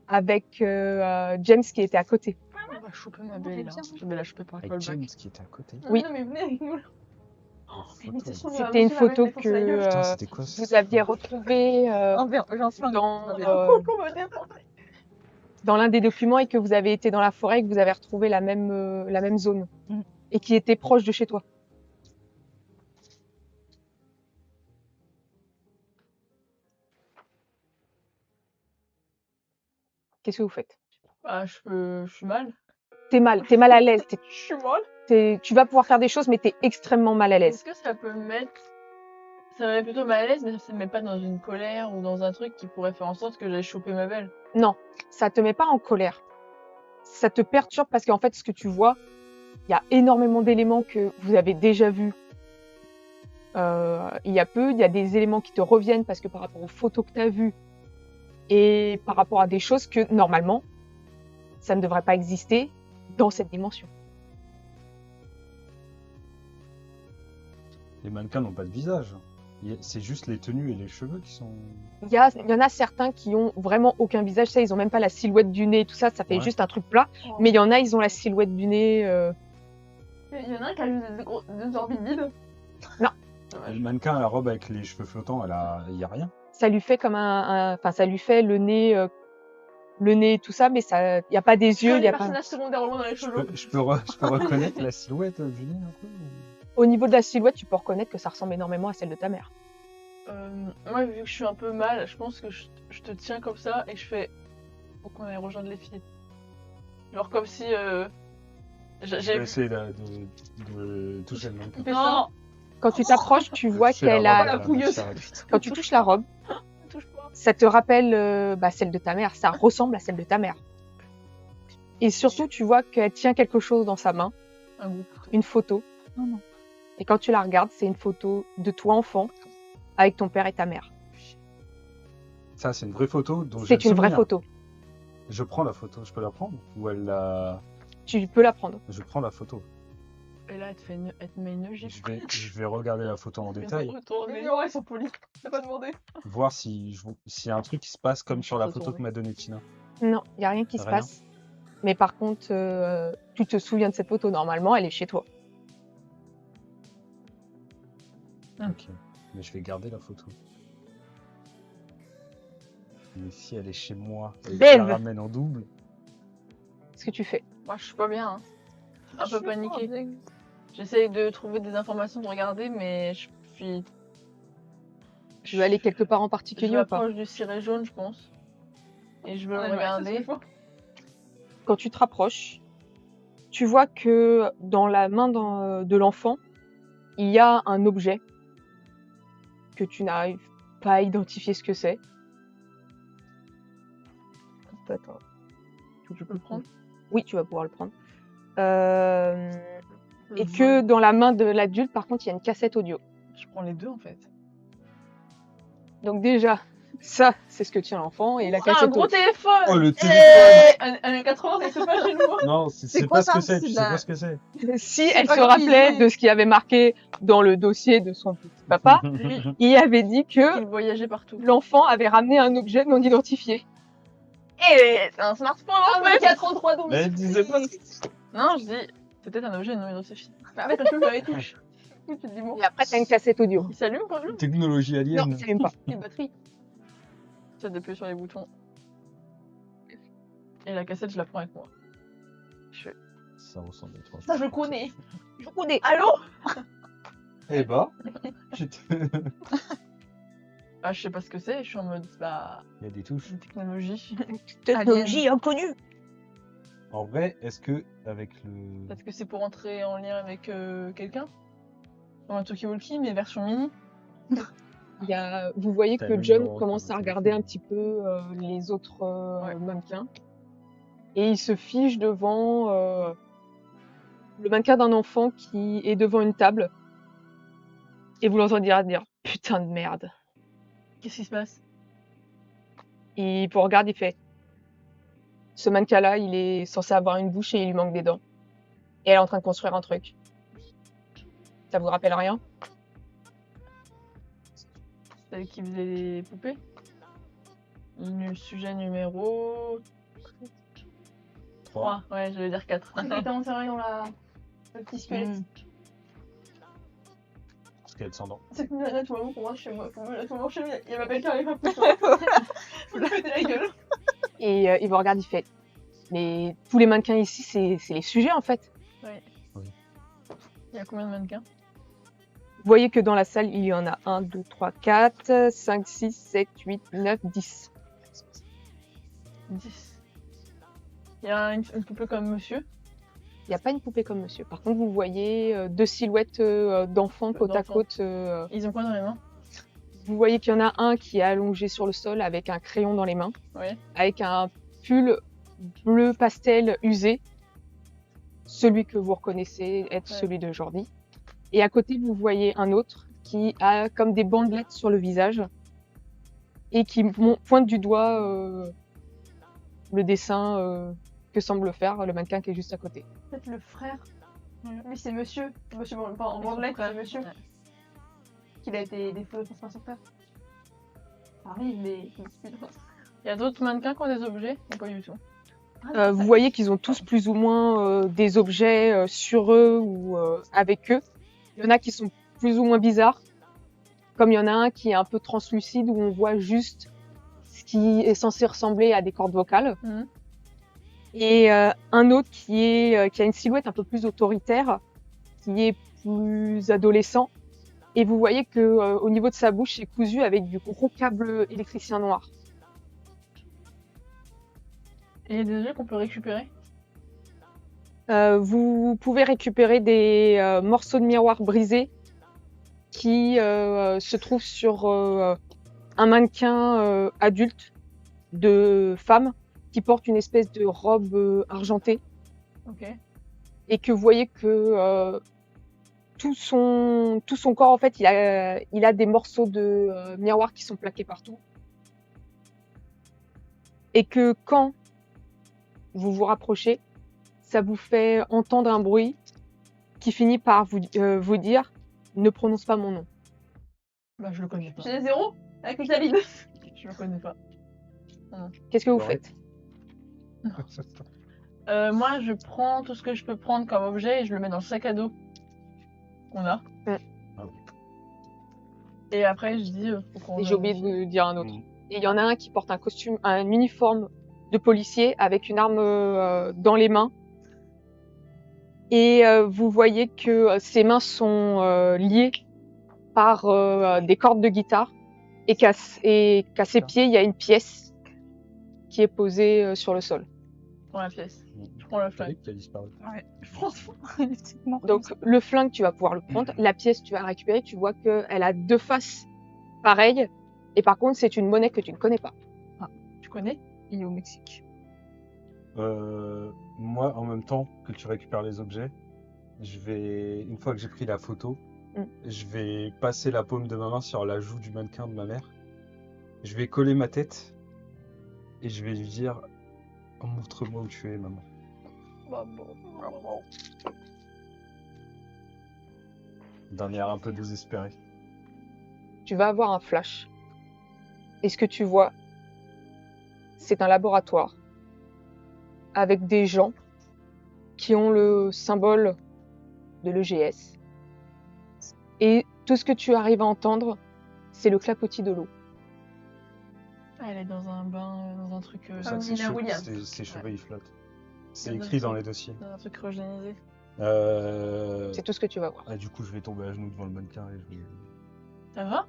avec James qui était à côté. On va choper ma belle là. Je vais la choper par Avec callback. James qui était à côté. Oui. Non, mais venez avec nous. Oh, Mais photo. de toute façon, C'était une photo que Putain, c'était quoi ça? vous aviez retrouvée J'ai un flingue. dans l'un des documents et que vous avez été dans la forêt et que vous avez retrouvé la même zone Mm. et qui était proche de chez toi. Qu'est-ce que vous faites? Ah, je suis mal. T'es mal à l'aise. Je suis mal. Tu vas pouvoir faire des choses, mais t'es extrêmement mal à l'aise. Est-ce que ça peut me mettre. Ça me met plutôt mal à l'aise, mais ça me met pas dans une colère ou dans un truc qui pourrait faire en sorte que j'aille choper ma belle. Non, ça te met pas en colère. Ça te perturbe parce qu'en fait, ce que tu vois, il y a énormément d'éléments que vous avez déjà vus il y a peu. Il y a des éléments qui te reviennent parce que par rapport aux photos que tu as vues et par rapport à des choses que, normalement, ça ne devrait pas exister dans cette dimension. Les mannequins n'ont pas de visage. C'est juste les tenues et les cheveux qui sont. Il y en a certains qui ont vraiment aucun visage. Ça, ils ont même pas la silhouette du nez, tout ça. Ça fait Ouais. juste un truc plat. Mais il y en a, ils ont la silhouette du nez. Il y en a un qui a juste des orbites vides. Le mannequin à la robe avec les cheveux flottants, il y a rien. Ça lui fait comme enfin, ça lui fait le nez, tout ça, mais ça, il y a pas des yeux, il y a pas. Personnage secondaire au moins dans les Je cheveux. peux reconnaître la silhouette du nez un peu ou- Au niveau de la silhouette, tu peux reconnaître que ça ressemble énormément à celle de ta mère. Moi, vu que je suis un peu mal, je pense que je te tiens comme ça et je fais. Faut qu'on aille rejoindre les filles. Genre comme si. Je vais essayer de toucher le mannequin. Fais ça. Quand tu t'approches, tu vois Je fais la qu'elle robe a. à la pouilleuse. machette. Quand tu touches la robe, touche pas. ça te rappelle celle de ta mère. Ça ressemble à celle de ta mère. Et surtout, tu vois qu'elle tient quelque chose dans sa main, Un goût. une photo. Oh non. Et quand tu la regardes, c'est une photo de toi enfant avec ton père et ta mère. Ça, c'est une vraie photo dont j'ai C'est le une vraie souvenir. photo. Je prends la photo, je peux la prendre? Ou elle la... Tu peux la prendre. Je prends la photo. Et là, elle te met une gifle. Je vais regarder la photo en détail, Mais ouais, ils sont polis. T'as pas demandé. voir s'il y a un truc qui se passe comme sur la photo que m'a donné Tina. Non, il n'y a rien qui se Rien. passe. Mais par contre, tu te souviens de cette photo, normalement, elle est chez toi. Ok, mais je vais garder la photo. Mais si elle est chez moi et que je Bev. la ramène en double, Qu'est-ce que tu fais? Moi, je suis pas bien. Hein. Un peu Je paniquée. crois bien. J'essaye de trouver des informations, de regarder, mais je suis. Tu veux aller quelque part en Je particulier ou pas? m'approche du ciré jaune, je pense. Et je veux le Ouais, regarder. Quand tu te rapproches, tu vois que dans la main de l'enfant, il y a un objet que tu n'arrives pas à identifier ce que c'est. Attends. Je peux le prendre. Oui, tu vas pouvoir le prendre. Le Et vol. que dans la main de l'adulte, par contre, il y a une cassette audio. Je prends les deux en fait. Donc déjà, ça, c'est ce que tient l'enfant et la Ah, un cassette gros audio. téléphone. Oh, le téléphone. Années 80, ça se fait pas chez nous. non, c'est quoi pas ce que ça? c'est, tu C'est sais la- pas ce que c'est. Si elle pas se grave, rappelait ouais. de ce qu'il avait marqué dans le dossier de son petit papa, il avait dit que Il voyageait partout. l'enfant avait ramené un objet non identifié. Et c'est un smartphone Ah, en mais fait. 433 12. Mais elle disait pas ce que c'est. Non, je dis, c'est peut-être un objet non identifié. Mais avec le cheveu, les touches. Tu te dis bon. Et après, t'as une cassette audio. Il s'allume quand même. Technologie Non, alien. ça s'allume pas. Les batteries. J'essaie d'appuyer sur les boutons. Et la cassette, je la prends avec moi. Je fais. Ça ressemble à toi. Ça, je connais. Je connais. Allô. Eh bah, je te- Ah, je sais pas ce que c'est. Je suis en mode bah il y a des touches. une technologie. Technologie inconnue. En vrai, est-ce que avec le... Peut-être que c'est pour entrer en lien avec quelqu'un. Dans un talkie-walkie, mais version mini. Vous voyez T'as que le John numéro commence sur à le regarder téléphone. un petit peu les autres Ouais. mannequins. Et il se fige devant le mannequin d'un enfant qui est devant une table. Et vous l'entendez dire « Putain de merde ». Qu'est-ce qui se passe? Et il vous regarde, il fait « Ce mannequin-là, il est censé avoir une bouche et il lui manque des dents. Et elle est en train de construire un truc. Ça vous rappelle rien? Celle qui faisait les poupées. Sujet numéro 3. Ouais, je vais dire 4. Il était enterré dans le petit squelette. Mm. Parce qu'elle descend dans... C'est que là, tout le monde pour moi chez moi. Tout le monde chez moi. Il y a ma belle qui arrive un peu. Faut lui péter la gueule. Et il vous regarde, il fait « Mais tous les mannequins ici, c'est les sujets en fait. » Il y a combien de mannequins? Vous voyez que dans la salle, il y en a 1, 2, 3, 4, 5, 6, 7, 8, 9, 10. 10. Il y a une poupée comme monsieur. Il n'y a pas une poupée comme monsieur. Par contre, vous voyez deux silhouettes d'enfants côte à D'enfants. côte. Ils ont quoi dans les mains? Vous voyez qu'il y en a un qui est allongé sur le sol avec un crayon dans les mains, Ouais. avec un pull bleu pastel usé, celui que vous reconnaissez être Ouais. celui de Jordi. Et à côté, vous voyez un autre qui a comme des bandelettes sur le visage et qui pointe du doigt le dessin que semble faire le mannequin qui est juste à côté. Peut-être le frère. Lui, c'est monsieur. Monsieur, pas en bandelette, c'est monsieur. Ouais. Qu'il a été des feux pour son père. Ça arrive, mais. Il y a d'autres mannequins qui ont des objets ou pas du tout? Vous voyez qu'ils ont tous plus ou moins des objets sur eux ou avec eux. Il y en a qui sont plus ou moins bizarres, comme il y en a un qui est un peu translucide où on voit juste ce qui est censé ressembler à des cordes vocales. Mhm. Et un autre qui a une silhouette un peu plus autoritaire, qui est plus adolescent. Et vous voyez que au niveau de sa bouche, c'est cousu avec du gros câble électricien noir. Et il y a des objets qu'on peut récupérer? Vous pouvez récupérer des morceaux de miroir brisés qui se trouvent sur un mannequin adulte de femme qui porte une espèce de robe argentée Ok. et que vous voyez que tout son corps, en fait, il a des morceaux de miroir qui sont plaqués partout. Et que quand vous vous rapprochez, ça vous fait entendre un bruit qui finit par vous dire « Ne prononce pas mon nom Bah, je le connais pas. J'ai des 0 avec le Khalid. Je le connais pas. ». Qu'est-ce que vous Ouais. faites? Moi, je prends tout ce que je peux prendre comme objet et je le mets dans le sac à dos qu'on a. Ah oui. Et après, je dis, faut qu'on. Et j'ai oublié de vous dire un autre. Mm. Et il y en a un qui porte un costume, un uniforme de policier avec une arme dans les mains. Et vous voyez que ses mains sont liées par des cordes de guitare et qu'à ses pieds, il y a une pièce qui est posée sur le sol. Dans la pièce. Je prends le T'as flingue. vu qu'il a disparu. Ouais, franchement, elle est peut-être morte. Donc le flingue, tu vas pouvoir le prendre. La pièce, tu vas la récupérer. Tu vois qu'elle a deux faces pareilles. Et par contre, c'est une monnaie que tu ne connais pas. Tu connais? Il est au Mexique. Moi, en même temps que tu récupères les objets, une fois que j'ai pris la photo, je vais passer la paume de ma main sur la joue du mannequin de ma mère. Je vais coller ma tête et je vais lui dire « Montre-moi où tu es, maman. D'un air un peu désespéré. Tu vas avoir un flash. Et ce que tu vois, c'est un laboratoire avec des gens qui ont le symbole de l'EGS. Et tout ce que tu arrives à entendre, c'est le clapotis de l'eau. Ah, elle est dans un bain, dans un truc. Comme Ses Nina cheveux, Williams. ses cheveux, ils flottent. C'est Dans un écrit dans truc- les dossiers. Dans un truc cryogénisé. C'est tout ce que tu vas voir. Ah, du coup, je vais tomber à genoux devant le mannequin et je vais... Ça va?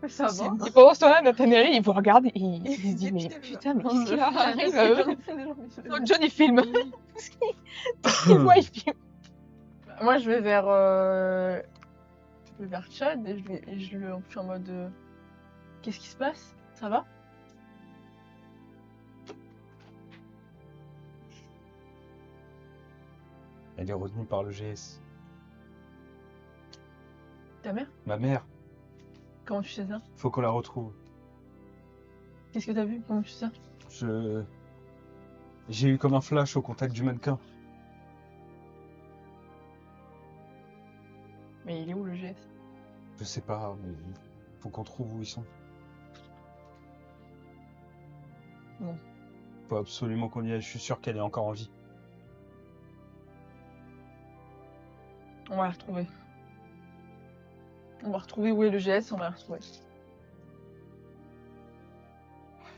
Ça va. Et pendant ce temps-là, Nathaniel, il vous regarde et il se dit « Mais putain, mais qu'est-ce qu'il arrive John, il filme. Tout ce qu'il voit, il filme. Moi, je vais vers Chad et je le suis en mode. Qu'est-ce qui se passe? Ça va? Elle est retenue par le GS. Ta mère? Ma mère, Comment tu sais ça? faut qu'on la retrouve. Qu'est-ce que t'as vu? Comment tu sais ça? J'ai eu comme un flash au contact du mannequin. Mais il est où le GS? Je sais pas, mais faut qu'on trouve où ils sont. Bon. Faut absolument qu'on y aille, je suis sûr qu'elle est encore en vie. On va la retrouver. On va retrouver où est le GS, on va la retrouver.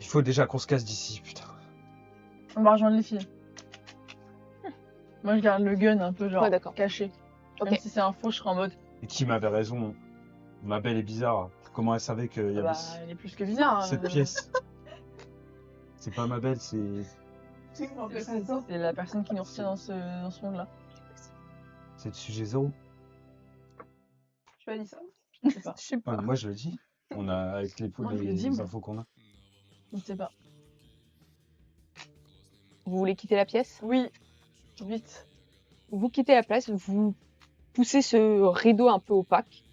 Il faut déjà qu'on se casse d'ici, putain. On va rejoindre les filles. Moi, je garde le gun un peu genre Ouais, d'accord. caché. Ok. Même si c'est un faux, je serai en mode. Et qui m'avait raison, ma belle est bizarre. Comment elle savait qu'il y avait Bah, elle est plus que bizarre. cette pièce? C'est pas ma belle, c'est C'est la personne qui nous retient dans ce monde-là. le sujet zéro. Tu as dit ça? Je sais pas. Je sais Ouais, pas. moi je le dis. On a avec les Moi, je le les dis, moi. infos qu'on a. Je ne sais pas. Vous voulez quitter la pièce? Oui. Vite. Vous quittez la place, vous poussez ce rideau un peu opaque.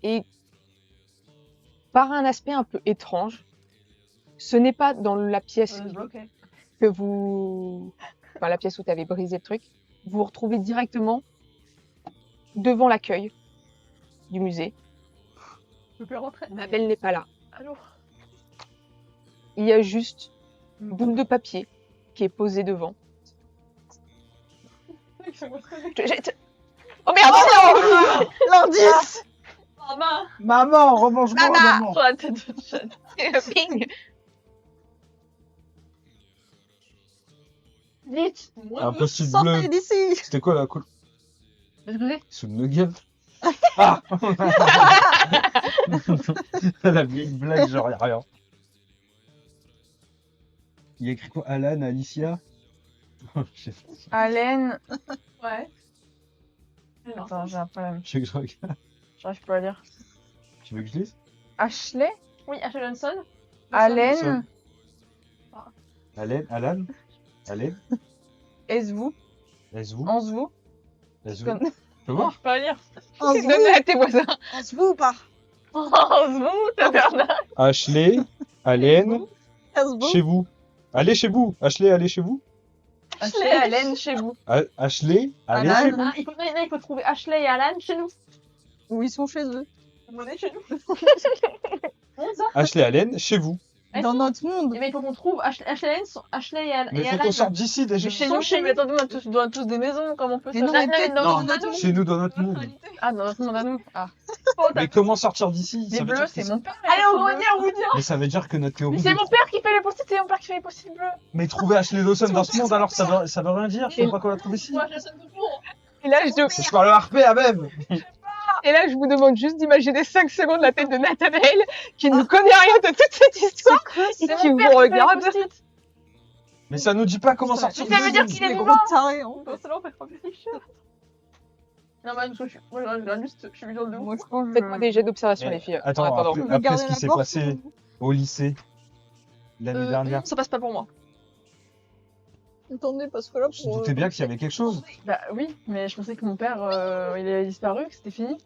Et par un aspect un peu étrange, ce n'est pas dans la pièce que vous... Enfin, la pièce où tu avais brisé le truc. Vous vous retrouvez directement devant l'accueil du musée. Je peux rentrer. Ma belle n'est pas là. Allô? Il y a juste une boule de papier qui est posée devant. Oh merde! L'indice! Maman! Maman, remange-moi, Nana. maman. Sur la tête de Chad. Ping! Vite! Un post-it Sortez bleu. d'ici! C'était quoi la couleur? Désolé. Sous le gueule. Ah. La vieille blague, genre y'a rien. Il y a écrit quoi? Alan, Alicia? Allen. Ouais. Attends, j'ai un problème. Je sais que je regarde. J'arrive pas à lire. Tu veux que je lise? Ashley? Oui, Ashley Johnson. Allen? Alan? Allen? Est-vous? Est-ce-vous? Ensvou? Est-ce-vous? Comme- Tu peux voir? J'arrive pas à lire. Donne-la à tes voisins. On se voit ou pas? Ensvou, tabernacle. Ashley, Allen, On se voit? chez vous. Allez chez vous. Ashley, allez chez vous. Ashley et Alan chez vous. Ashley, allez Alan. chez vous. Il faut trouver Ashley et Alan chez nous. Où ils sont chez eux. On est chez nous. Ashley, Allen, chez vous. Dans notre monde. Mais il faut qu'on trouve Ashley et Alan. Mais faut qu'on sorte d'ici déjà. Chez nous, chez nous. Mais attendez, on a tous des maisons, comment on peut Mais faire non, mais peut-être non, dans Non, notre monde. chez nous dans notre monde. Ah, dans notre monde à nous. Ah. Mais comment sortir d'ici? Les Ça veut bleus, dire c'est que mon père. Allez, au grenier, on vous dit. Mais ça veut dire que notre théorie. Mais c'est mon père qui fait les post-it, c'est mon père qui fait les post-it bleus. Mais trouver Ashley Dawson dans ce monde, alors ça veut rien dire. Je sais pas quoi la trouver ici. Moi, je sais pour. Et là, je, Je parle RP à même. et là, je vous demande juste d'imaginer 5 secondes la tête de Nathanaël, qui ne connaît rien de toute cette histoire, et qui vous regarde. Mais ça nous dit pas comment sortir Ça veut d'ici. dire qu'il est Des vivant. gros tarés. Hein. C'est là, on fait réfléchir. Non, mais je regarde juste, je suis visuelle de ouf. Moi, je pense que Faites-moi des jets d'observation, Mais les filles. attends, en attendant. après Regardez ce qui la s'est porte. passé au lycée l'année dernière, Ça passe pas pour moi. Attendez, parce que là, je me doutais bien qu'il y avait quelque chose. Bah oui, mais je pensais que mon père, il avait disparu, que c'était fini.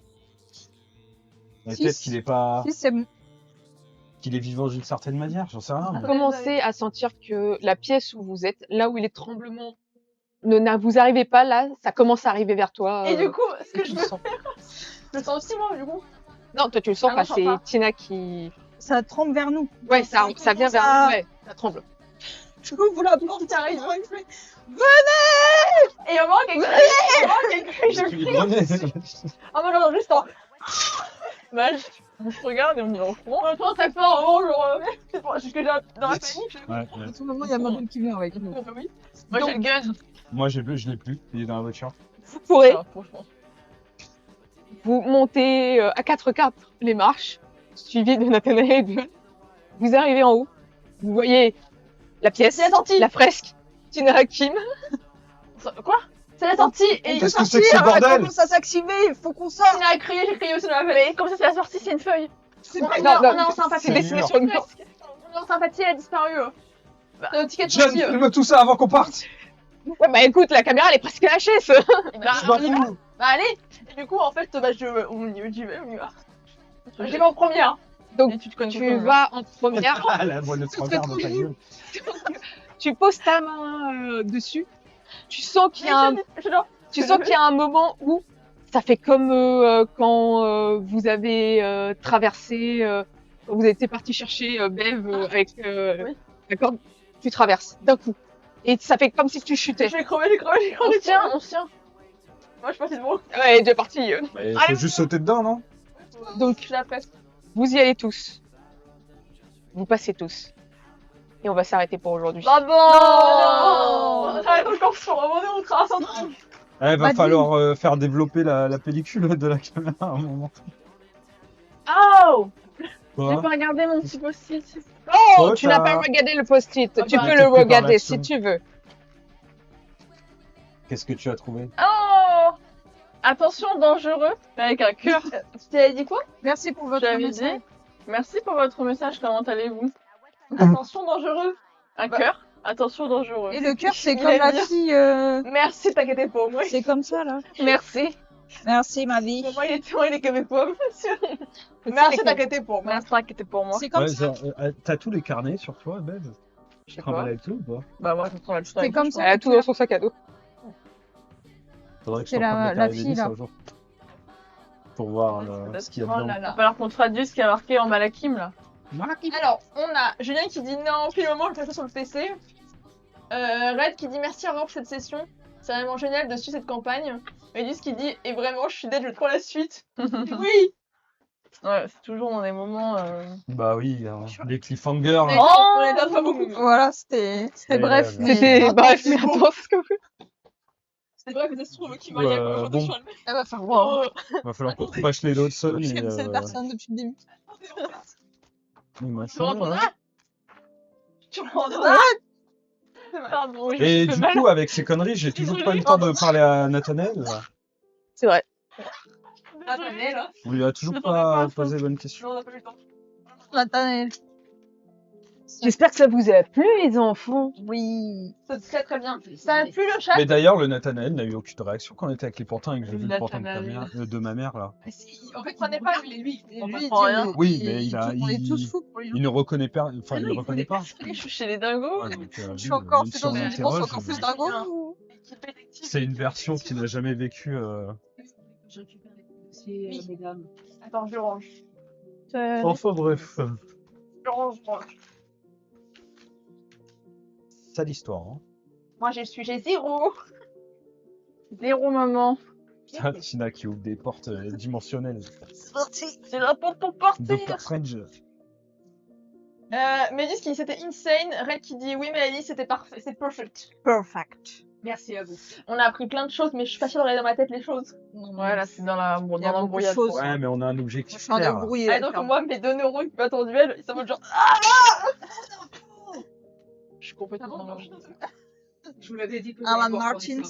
Mais Si, peut-être si. qu'il est pas, Si, c'est bon. qu'il est vivant d'une certaine manière, j'en sais rien. moi. Vous commencez à sentir que la pièce où vous êtes, là où les tremblements ne vous arrivez pas, là, ça commence à arriver vers toi. Et du coup, ce que tu je le veux sens. je le sens aussi, moi, du coup. Non, toi tu le sens Ah pas, non, je c'est sens pas. Tina qui... Ça tremble vers nous. Ouais, ça vient vers Ça- nous, ouais, ça tremble. Je ouvre la porte. Putain, il fait. Venez. Et au moment qu'il crie, je crie. Ah, moi, j'entends juste en. Bah, on se regarde et on dit en front. En même temps, très fort, vraiment, genre. C'est pas jusque dans la panique. Ouais, ouais. À tout moment, il y a Mabel qui vient avec nous. Bah oui. Moi j'ai le gun. Moi je l'ai plus, il est dans la voiture. Vous pourrez, Ah, franchement. vous montez à 4x4 les marches, suivi de Nathanaël et de... Vous arrivez en haut, vous voyez la pièce, C'est la sortie. la fresque, Tina Hakim. Quoi? C'est la sortie et il Qu'est-ce faut que c'est que ce sortir. bordel? Commence à s'activer, il faut qu'on sorte. Tina a crié, j'ai crié aussi dans la Mais vallée. comme ça, c'est la sortie, c'est une feuille. On Non, est non, en sympathie. c'est dessiné sur le mur. On est en sympathie, elle a disparu. Le ticket de John, sortie. filme tout ça avant qu'on parte. Ouais, bah écoute, la caméra elle est presque lâchée, ça. Bah, Je m'en on y va. fous. Bah, allez. Et du coup, en fait, bah, on y va. J'y vais en première. Donc, Et tu te connais Tu vas en première, Ah, la voix de travers dans ta gueule. tu poses ta main dessus, tu sens qu'il y a un, tu sens qu'il y a un moment où ça fait comme quand vous avez traversé, quand vous étiez parti chercher Bev avec Oui. la corde, tu traverses d'un coup. Et ça fait comme si tu chutais. Je vais crever. On se tient, on se tient. Moi, je suis partie de moi. Ouais, elle est déjà partie. Il faut juste sauter dedans, non? Donc, Je suis la presque. vous y allez tous. Vous passez tous. Et on va s'arrêter pour aujourd'hui. Bravo. Non. Arrête encore sur un moment donné, on trace un truc. Il va Vas-y. falloir faire développer la pellicule de la caméra à un moment. Oh! J'ai Quoi? pas regardé mon petit post-it. Oh, Oh, tu n'as t'as- pas regardé le post-it. Ah Tu bah, peux t'es le préparé regarder là-dessus. si tu veux. Qu'est-ce que tu as trouvé? Oh! Attention, dangereux. Avec un cœur. Tu avais dit quoi? Merci pour votre J'avais message. dit. Merci pour votre message, comment allez-vous? Attention, dangereux. Un cœur. Attention, dangereux. Et le cœur, c'est Il comme aime la bien. fille. Merci, t'inquiète pas, moi. C'est comme ça, là. Merci. Merci, ma vie. Moi, il est québécois. Merci, t'inquiète pas, moi. Merci, t'inquiète pour moi. C'est comme Ouais, ça. t'as tous les carnets sur toi, Bev? Je Tu sais travailles pas. avec tout ou pas? Bah, moi, je prends la C'est comme ça. Elle a tout dans son sac à dos. Faudrait que C'est je t'en la- prenne la carnet fille, d'Ennis là. un jour. Pour voir ce qu'il y a Oh dedans. là là. Il va falloir qu'on traduise ce qui a marqué en Malakim, là. Alors, on a Julien qui dit non, puis le moment, je fais ça sur le PC. Red qui dit merci encore pour cette session. C'est vraiment génial de suivre cette campagne. Edis qui dit et vraiment, je suis dead, je veux trop la suite. Oui. Ouais, c'est toujours dans des moments. Bah oui, les cliffhangers. Mais hein. on les donne pas beaucoup. Voilà, c'était Mais, bref. mais- mais- C'était bref, mais c'est bon. attends, ce que C'est vrai que ça se trouve qui Ouais, bon. Elle va faire wow. Va falloir qu'on trouve Ashley Dawson. J'aime et, cette personne depuis le début. et moi, Tu ça va, rentendras hein. Tu rentendras Pardon, je Et fais du mal. coup, avec ces conneries, j'ai toujours pas eu le temps de parler à Nathanaël. C'est vrai. Attendez, là. On lui a toujours Je m'attendais pas pas à ça. posé bonne question. On a pas eu le temps. Nathanaël. J'espère que ça vous a plu, les enfants. Oui. C'est très très bien. Ça a plu le chat? Mais d'ailleurs, le Nathanaël n'a eu aucune réaction quand on était avec les portins et que j'ai vu le portin Nathanaël. de ma mère là. En fait, prenez pas. Lui, On comprend rien. Oui, mais il a. On est il- tous fous pour lui. Il ne reconnaît pas. Enfin, Ah il non, ne il reconnaît pas. Je suis chez les dingos. Ouais, donc, Je suis lui, encore même plus si dans on une dimension l'interroge, encore plus dingo. c'est une version qui n'a jamais vécu. Je récupère les dossiers, Oui. mesdames. Attends, je range. Enfin bref. Je range, je range. Ça l'histoire. Hein. Moi, j'ai 0. 0 maman. Ah, Tina qui ouvre des portes dimensionnelles. C'est la porte pour partir. Doctor Strange. Médis qui dit c'était insane. Red qui dit oui, mais Alice, c'était parfait. C'est perfect. Perfect. Merci à vous. On a appris plein de choses, mais je suis pas sûre d'aller dans ma tête les choses. Ouais, là, c'est dans la Il y a beaucoup de l'embrouillade. choses. quoi. Ouais, mais on a un Je objectif suis en clair. Là. débrouillé. Ah, donc moi, mes 2 neurones qui battent en duel, ils sont en mode genre. Je suis complètement dans l'embrouillade. Je vous l'avais dit. Alan Martins.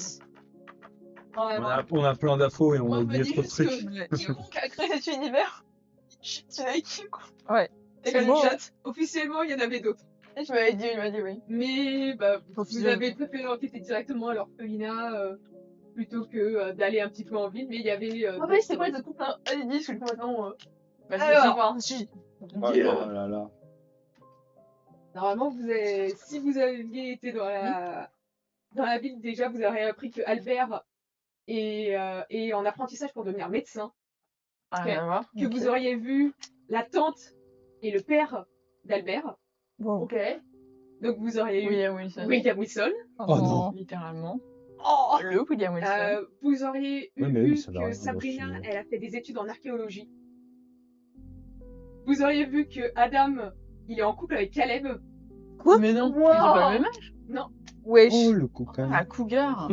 On a plein d'infos et on a oublié trop de trucs. Quiconque a créé cet univers, tu l'as écrit quoi. Ouais. Et C'est le beau. chat. Officiellement, il y en avait d'autres. Et je m'avais dit, il m'a dit oui. Mais bah, vous Officiellement. avez préféré enquêter directement à l'orphelinat plutôt que d'aller un petit peu en ville. Mais il y avait. En fait, c'était quoi les autres couples hein. Allez, dis, je suis complètement. Bah, c'est Alors, si. Oh là là. Normalement, si vous aviez été dans la ville, déjà, vous auriez appris que Albert est en apprentissage pour devenir médecin. Ah, rien à voir. Que vous auriez vu la tante et le père d'Albert. Wow. ok. Donc, vous auriez eu William Wilson. William Wilson. Oh non. Littéralement. Oh Le William Wilson. Vous auriez Ouais, mais vu oui, ça va que rien Sabrina, dans ce- elle a fait des études en archéologie. Vous auriez vu que Adam, il est en couple avec Caleb. Mais non, Wow. ils ont pas le même âge. Wesh. Oh le coquin. Ah, cougar.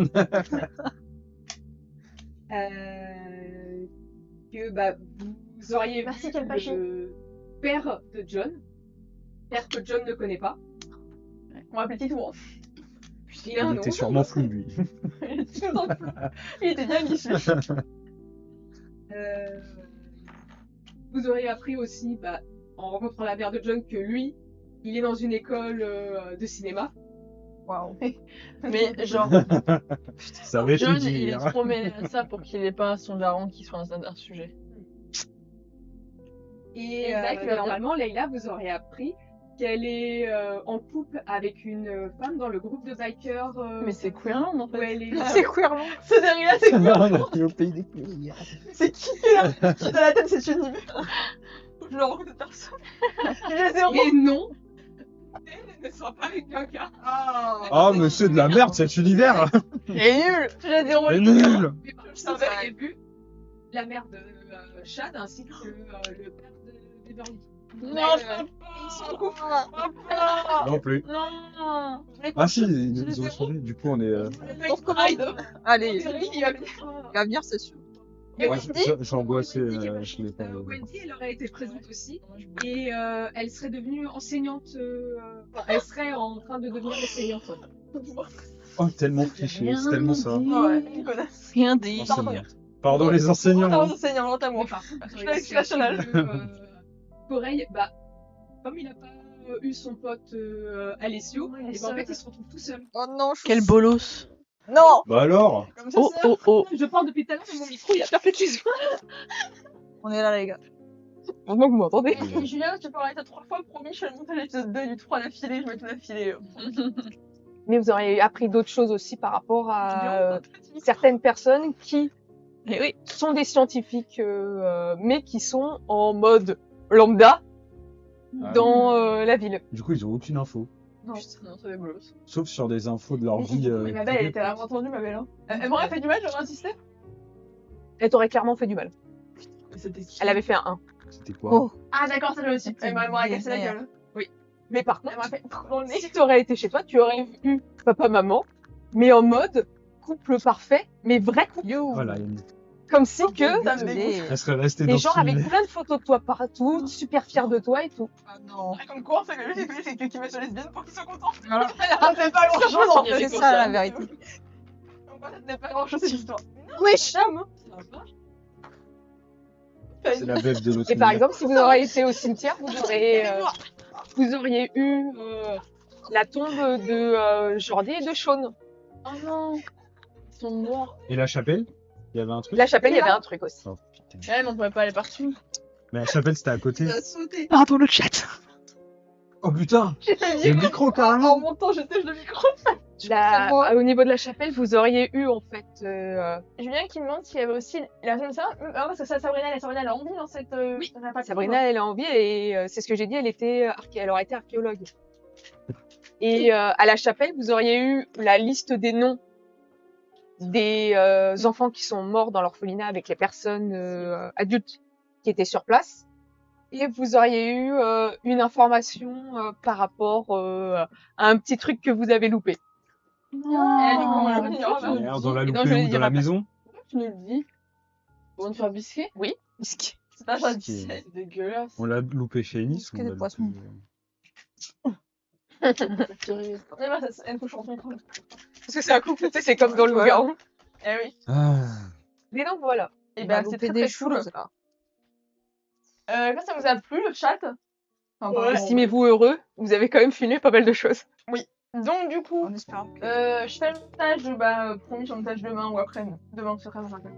Que bah, vous auriez Merci, vu Kenpachi. le père de John. Père que John ne connaît pas. On va appeler Titou. Il a un Il nom. était sûrement flou lui. Il était bien mis celui-là. Vous auriez appris aussi, bah, en rencontrant la mère de John, que lui, il est dans une école de cinéma. Waouh. Mais genre, Ça avait tout John, dit. il est hein. trop mêlé à ça pour qu'il ait pas son daron qui soit un sujet. Et Exact, le normalement, Leïla, vous auriez appris qu'elle est en couple avec une femme dans le groupe de bikers. Mais c'est Queerland en où fait. elle est... C'est queerland. Ce derrière, c'est Non, on est au pays des couilles. C'est qui là Qui est dans la tête cet univers Je ne rencontre personne. J'ai 0. Et non, elle ne sera pas avec quelqu'un. Oh mais c'est de la merde cet univers. Et nul. J'ai 0. C'est nul. Mais par contre, vous avez vu la mère de Chad ainsi que le père de Beverly. Non, Ils sont en couple. Non plus. non. Ah si, ils ont changé. Du coup on est. Allez, Il va bien. il va venir, c'est sûr. Et Ouais, Wendy, j'ai angoissé. Wendy, Je voulais pas. Wendy, elle aurait été présente aussi et elle serait devenue enseignante. Elle serait en train de devenir enseignante. Oh tellement cliché, c'est tellement ça. Ouais, une connasse. Rien dit. Enseignante. Pardon les enseignants. Pardon, enseignant, longtemps moi. Je suis avec national. Corey, bah, comme il n'a pas eu son pote Alessio, il est et bah, en seul. fait il se retrouve tout seul. Oh non, je Quel bolos. Non. Bah alors. Comme ça, Oh ça. oh oh. Je parle depuis tout à l'heure de mon micro, il y a perpétuation. On est là, les gars. Heureusement que vous m'entendez. Et Julien, tu peux arrêter 3 fois, promis, je vais le monter à l'épisode 2 du 3 d'affilée, je vais tout d'affilée. Mais vous auriez appris d'autres choses aussi par rapport à certaines personnes qui Et oui. sont des scientifiques, mais qui sont en mode lambda dans la ville. Du coup ils ont aucune info. Non. Putain, non, ça va bolos. Sauf sur des infos de leur vie. Mais ma belle, elle était vraiment tendue, ma belle. Hein. Elle m'aurait fait du mal, j'aurais insisté. Elle t'aurait clairement fait du mal. Mais c'était qui? Elle avait fait un 1. C'était quoi? Oh. Ah, d'accord, ça je aussi. Elle m'aurait cassé la Vénère. gueule. Mais par Elle contre, m'aurait fait trop dans le nez. si tu aurais été chez toi, tu aurais eu papa-maman, mais en mode couple parfait, mais vrai couple. Voilà, il y a une- Comme si que Ça me dégoûte. elle serait restée les dans gens ce avec univers. plein de photos de toi partout, super fiers de toi et tout. Ah non. Comme quoi, c'est que lui, c'est que qui met sur lesbienne pour qu'ils soient contents. Voilà. Ça tenait pas grand chose en Il y avait fait. C'est quoi, ça, ça la vérité. Donc, ça tenait pas grand chose cette histoire. Wesh. C'est la veuve de l'autre. Et par univers. exemple, si vous auriez été au cimetière, vous auriez eu la tombe de Jordi et de Sean. Oh non. Ils sont morts. Et la chapelle? Il y avait un truc? La chapelle, il y avait un truc aussi. Oh, putain. Ouais, mais on pouvait pas aller partout. Mais la chapelle c'était à côté. sauté. Pardon le chat. Oh putain, J'ai fait le micro carrément. En montant, je tèche le micro. Au niveau de la chapelle, vous auriez eu en fait. Julien qui me demande s'il y avait aussi la jeune femme. Parce que Sabrina elle a envie dans cette. Oui, dans la partie, Sabrina, elle a envie et c'est ce que j'ai dit, elle aurait été archéologue. Et à la chapelle, vous auriez eu la liste des noms des enfants qui sont morts dans l'orphelinat avec les personnes adultes qui étaient sur place. Et vous auriez eu une information par rapport à un petit truc que vous avez loupé. Elle, du coup, on l'a dit, oh, bah, Merde, on l'a Et donc, loupé je le où? Dans dirai la pas. maison? Pourquoi tu nous le dis? Pour nous faire bisquer? Oui. c'est pas ça. Bisquer. C'est dégueulasse. On l'a loupé chez Nice ou Bisquet on de l'a poisson. loupé... Purée. Elle couche en train. Parce que c'est un couple, tu sais, c'est comme dans le loup-garou. Eh oui. Ah. Mais donc voilà. Et On bah a c'est loupé très des très cool. choses, là. Là, ça vous a plu le chat? Enfin, pardon, Estimez-vous heureux, vous avez quand même filmé pas mal de choses. Donc du coup, En espérant que... je fais le montage, promis sur le montage demain ou après. Demain, c'est très sympa.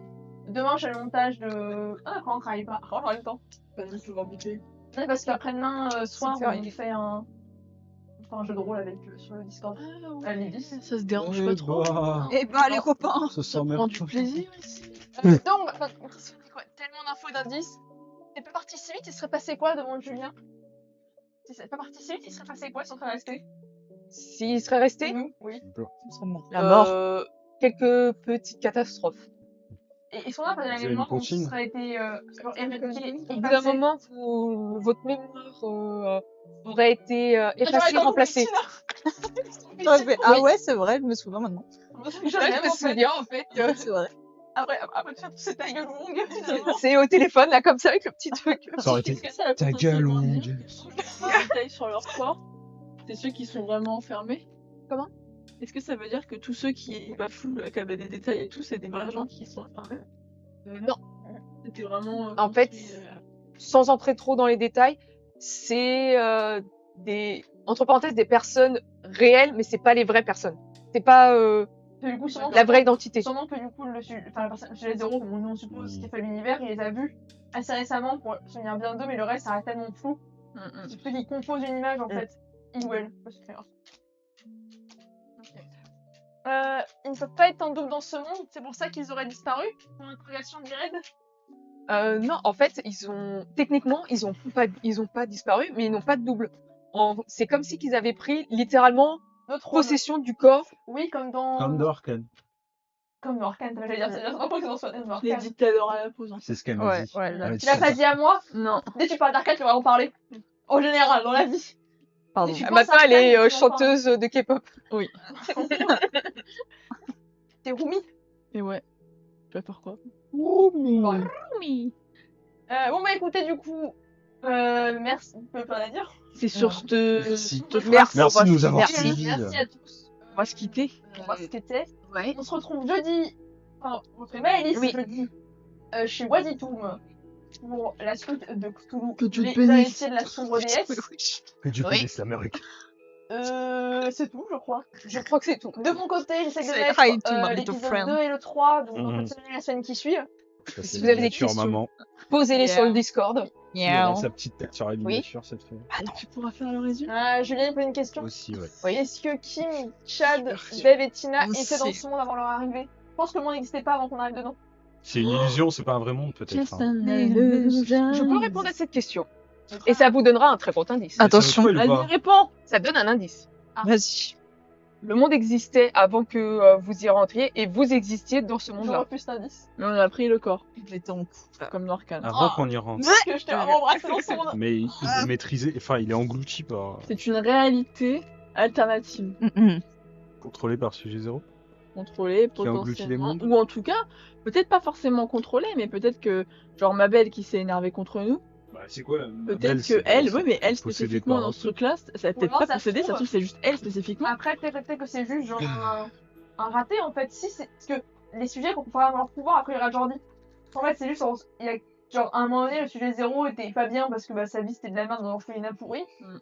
Demain, je fais le montage de... Ah, quand on travaille pas. Oh, j'aurai le temps. Pas du tout l'embêter. Oui, parce qu'après-demain soir, C'est on férié. fait un jeu de rôle avec sur le Discord. À Lydie. Ça se dérange Ouais, pas trop. bah. Eh ben, les copains! Ça Ça sent prend même du pas. plaisir ici. Donc, tellement d'infos d'indices. T'es pas parti si vite, il serait passé quoi demande Julien? Si c'est pas parti si vite, il serait passé quoi si on serait resté? S'il serait resté, Nous, oui. La mort. Quelques petites catastrophes. Et ils sont là parce Vous que avez la une mémoire comptine serait été éradiquée. Au bout d'un moment, votre mémoire aurait été effacée, remplacée. Ah ouais, c'est vrai, je me souviens maintenant. Je me souviens en fait. C'est vrai. Après de faire toute cette gueule longue. C'est au téléphone là comme ça avec le petit truc. Ça aurait été Qu'est-ce que ça a ta potentiellement gueule, à mon dire? Dieu. Les détails sur leur corps, c'est ceux qui sont vraiment enfermés. Comment? Est-ce que ça veut dire que tous ceux qui bafouent la cabane des détails et tout, c'est des vrais gens qui sont enfermés? Non, C'était vraiment. En fait, construit, sans entrer trop dans les détails, c'est entre parenthèses des personnes réelles, mais c'est pas les vraies personnes. C'est pas Du coup, sûrement la vraie identité. Sûrement que du coup, la personne, le sujet zéro, comme nous on suppose, qui fait l'univers, il les a vus assez récemment pour se souvenir bien d'eux, mais le reste, ça reste tellement flou. C'est ceux qui composent une image en fait. Il ou elle. C'est très grave. Ils ne peuvent pas être en double dans ce monde, c'est pour ça qu'ils auraient disparu pour l'interrogation de Jared. Non, en fait, techniquement, ils ont pas disparu, mais ils n'ont pas de double. C'est comme si qu'ils avaient pris littéralement Notre rôle. possession du corps. Oui, comme dans. Comme dans Arcane. Comme dans Arcane, j'allais dire, c'est pas qu'ils en soient dans Les Arcane. dictateurs à la pause. En fait. C'est ce qu'elle m'a dit. Ouais, là. Ouais, Tu l'as pas dit à moi? Non. Dès que tu parles d'Arcane, tu vas en parler. En général, dans la vie. Pardon. Tu penses Maintenant, elle Arcane, est tu en chanteuse de K-pop. T'es Rumi. Et ouais. Je sais pas pourquoi. Bon, bah écoutez, du coup, merci. Tu peux pas la dire. C'est sur Merci. cette Merci. Merci de nous avoir Merci. suivis. Merci à tous. On va se quitter. On va se quitter. Ouais. On se retrouve jeudi. Enfin, on se fait Maëlys Oui. jeudi. Chez Wazitoum. Pour la suite de Cthulhu. Que Dieu te Les bénisse. héritiers de la sombre déesse. Que Dieu Oui. bénisse l'Amérique. C'est tout, je crois. Je crois que c'est tout. De mon côté, j'essaie de Say mettre hi to my little l'épisode friend. 2 et le 3, donc on Mhm. continue la semaine qui suit. Si vous avez des Miniature, questions. maman. Posez-les Yeah. sur le Discord. Il a sa petite tête sur la miniature cette fois. Tu pourras faire le résumé. Julien, il pose une question. Aussi, ouais. Oui. Est-ce que Kim, Chad, Merci. Bev et Tina Aussi. étaient dans ce monde avant leur arrivée? Je pense que le monde n'existait pas avant qu'on arrive dedans. C'est une illusion, c'est pas un vrai monde peut-être. hein. Je peux répondre à cette question. Et ça vous donnera un très gros indice. Attention. Ça me spoil ou Vas-y, pas réponds. Ça donne un indice. Vas-y. Le monde existait avant que vous y rentriez et vous existiez dans ce J'aurais monde-là. plus cet indice. Mais on a pris le corps, J'étais en couple. comme l'Arcane. Avant qu'on y rentre. Parce que je t'ai vraiment embrassé dans ce monde. Mais il est maîtrisé, enfin il est englouti par. C'est une réalité alternative, Contrôlé par sujet zéro. contrôlée Qui engloutit les potentiellement, mondes. ou en tout cas, peut-être pas forcément contrôlée, mais peut-être que genre Mabel qui s'est énervée contre nous, Bah c'est quoi peut-être que elle, oui, mais elle possédée spécifiquement par dans un ce truc-là, ça peut-être alors, pas ça se possédé, ça se trouve- trouve c'est juste elle spécifiquement. Après, peut-être que c'est juste genre un raté en fait. Si, c'est parce que les sujets qu'on pourrait avoir pouvoir après il y aura Jordi. En fait, c'est juste, il y a genre à un moment donné, le sujet 0 était pas bien parce que bah, sa vie c'était de la merde dans l'orphelinat pourri. Mm.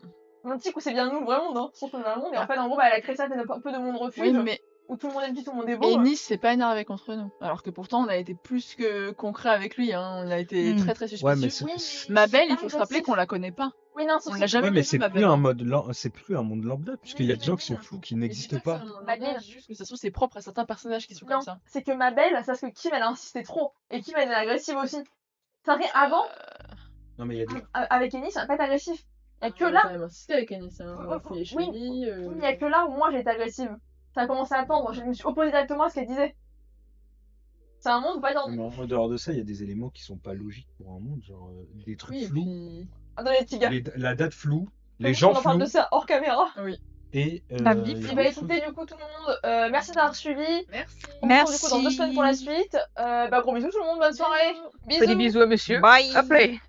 Un petit coup, c'est bien nous le vrai monde, hein. Surtout le vrai monde. Et en fait, en gros, bah, elle a créé ça, fait un peu de monde refuge. Oui, mais où tout le monde est petit, tout le monde est beau. Et Nice s'est pas énervé contre nous. Alors que pourtant, on a été plus que concret avec lui. Hein. On a été très très Ouais, mais suspicieux. c'est Mabel, il pas faut se rappeler agressif. qu'on la connaît pas. Oui, non, On l'a jamais ouais, mais connue, c'est Mabel. plus un mode c'est plus un monde lambda puisqu'il y a Oui, des gens mais qui sont voilà. fous qui Et n'existent dis pas. que c'est un monde Mabel. lambda, juste que ça se trouve, c'est propre à certains personnages qui sont Non, comme ça. c'est que Mabel, c'est parce que Kim, elle a insisté trop. Et Kim, elle est agressive aussi. C'est vrai, avant, Non, mais il y a des. avec Ennis, ça va pas être agressif. Il y a que On a là, quand même insisté avec Anis. Hein. On a fait les Oui. chevilles. il y a que là où moi j'ai été agressive. Ça a commencé à attendre, je me suis opposée directement à ce qu'elle disait. C'est un monde ou pas dans. Mais en dehors de ça, il y a des éléments qui sont pas logiques pour un monde, genre des trucs Oui, et flous, puis... Attendez, les petits gars. la date floue, les On gens en parle flous de ça hors caméra. Oui. et. La bif. il y a Et bah des choses- écoutez, du coup, tout le monde, merci d'avoir suivi. Merci. On se retrouve du coup dans 2 semaines pour la suite. Bah gros bisous tout le monde, bonne soirée. On fait des bisous à monsieur. Bye. Appelez.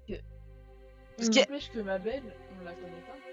Il n'empêche que Mabel, on la connaît pas.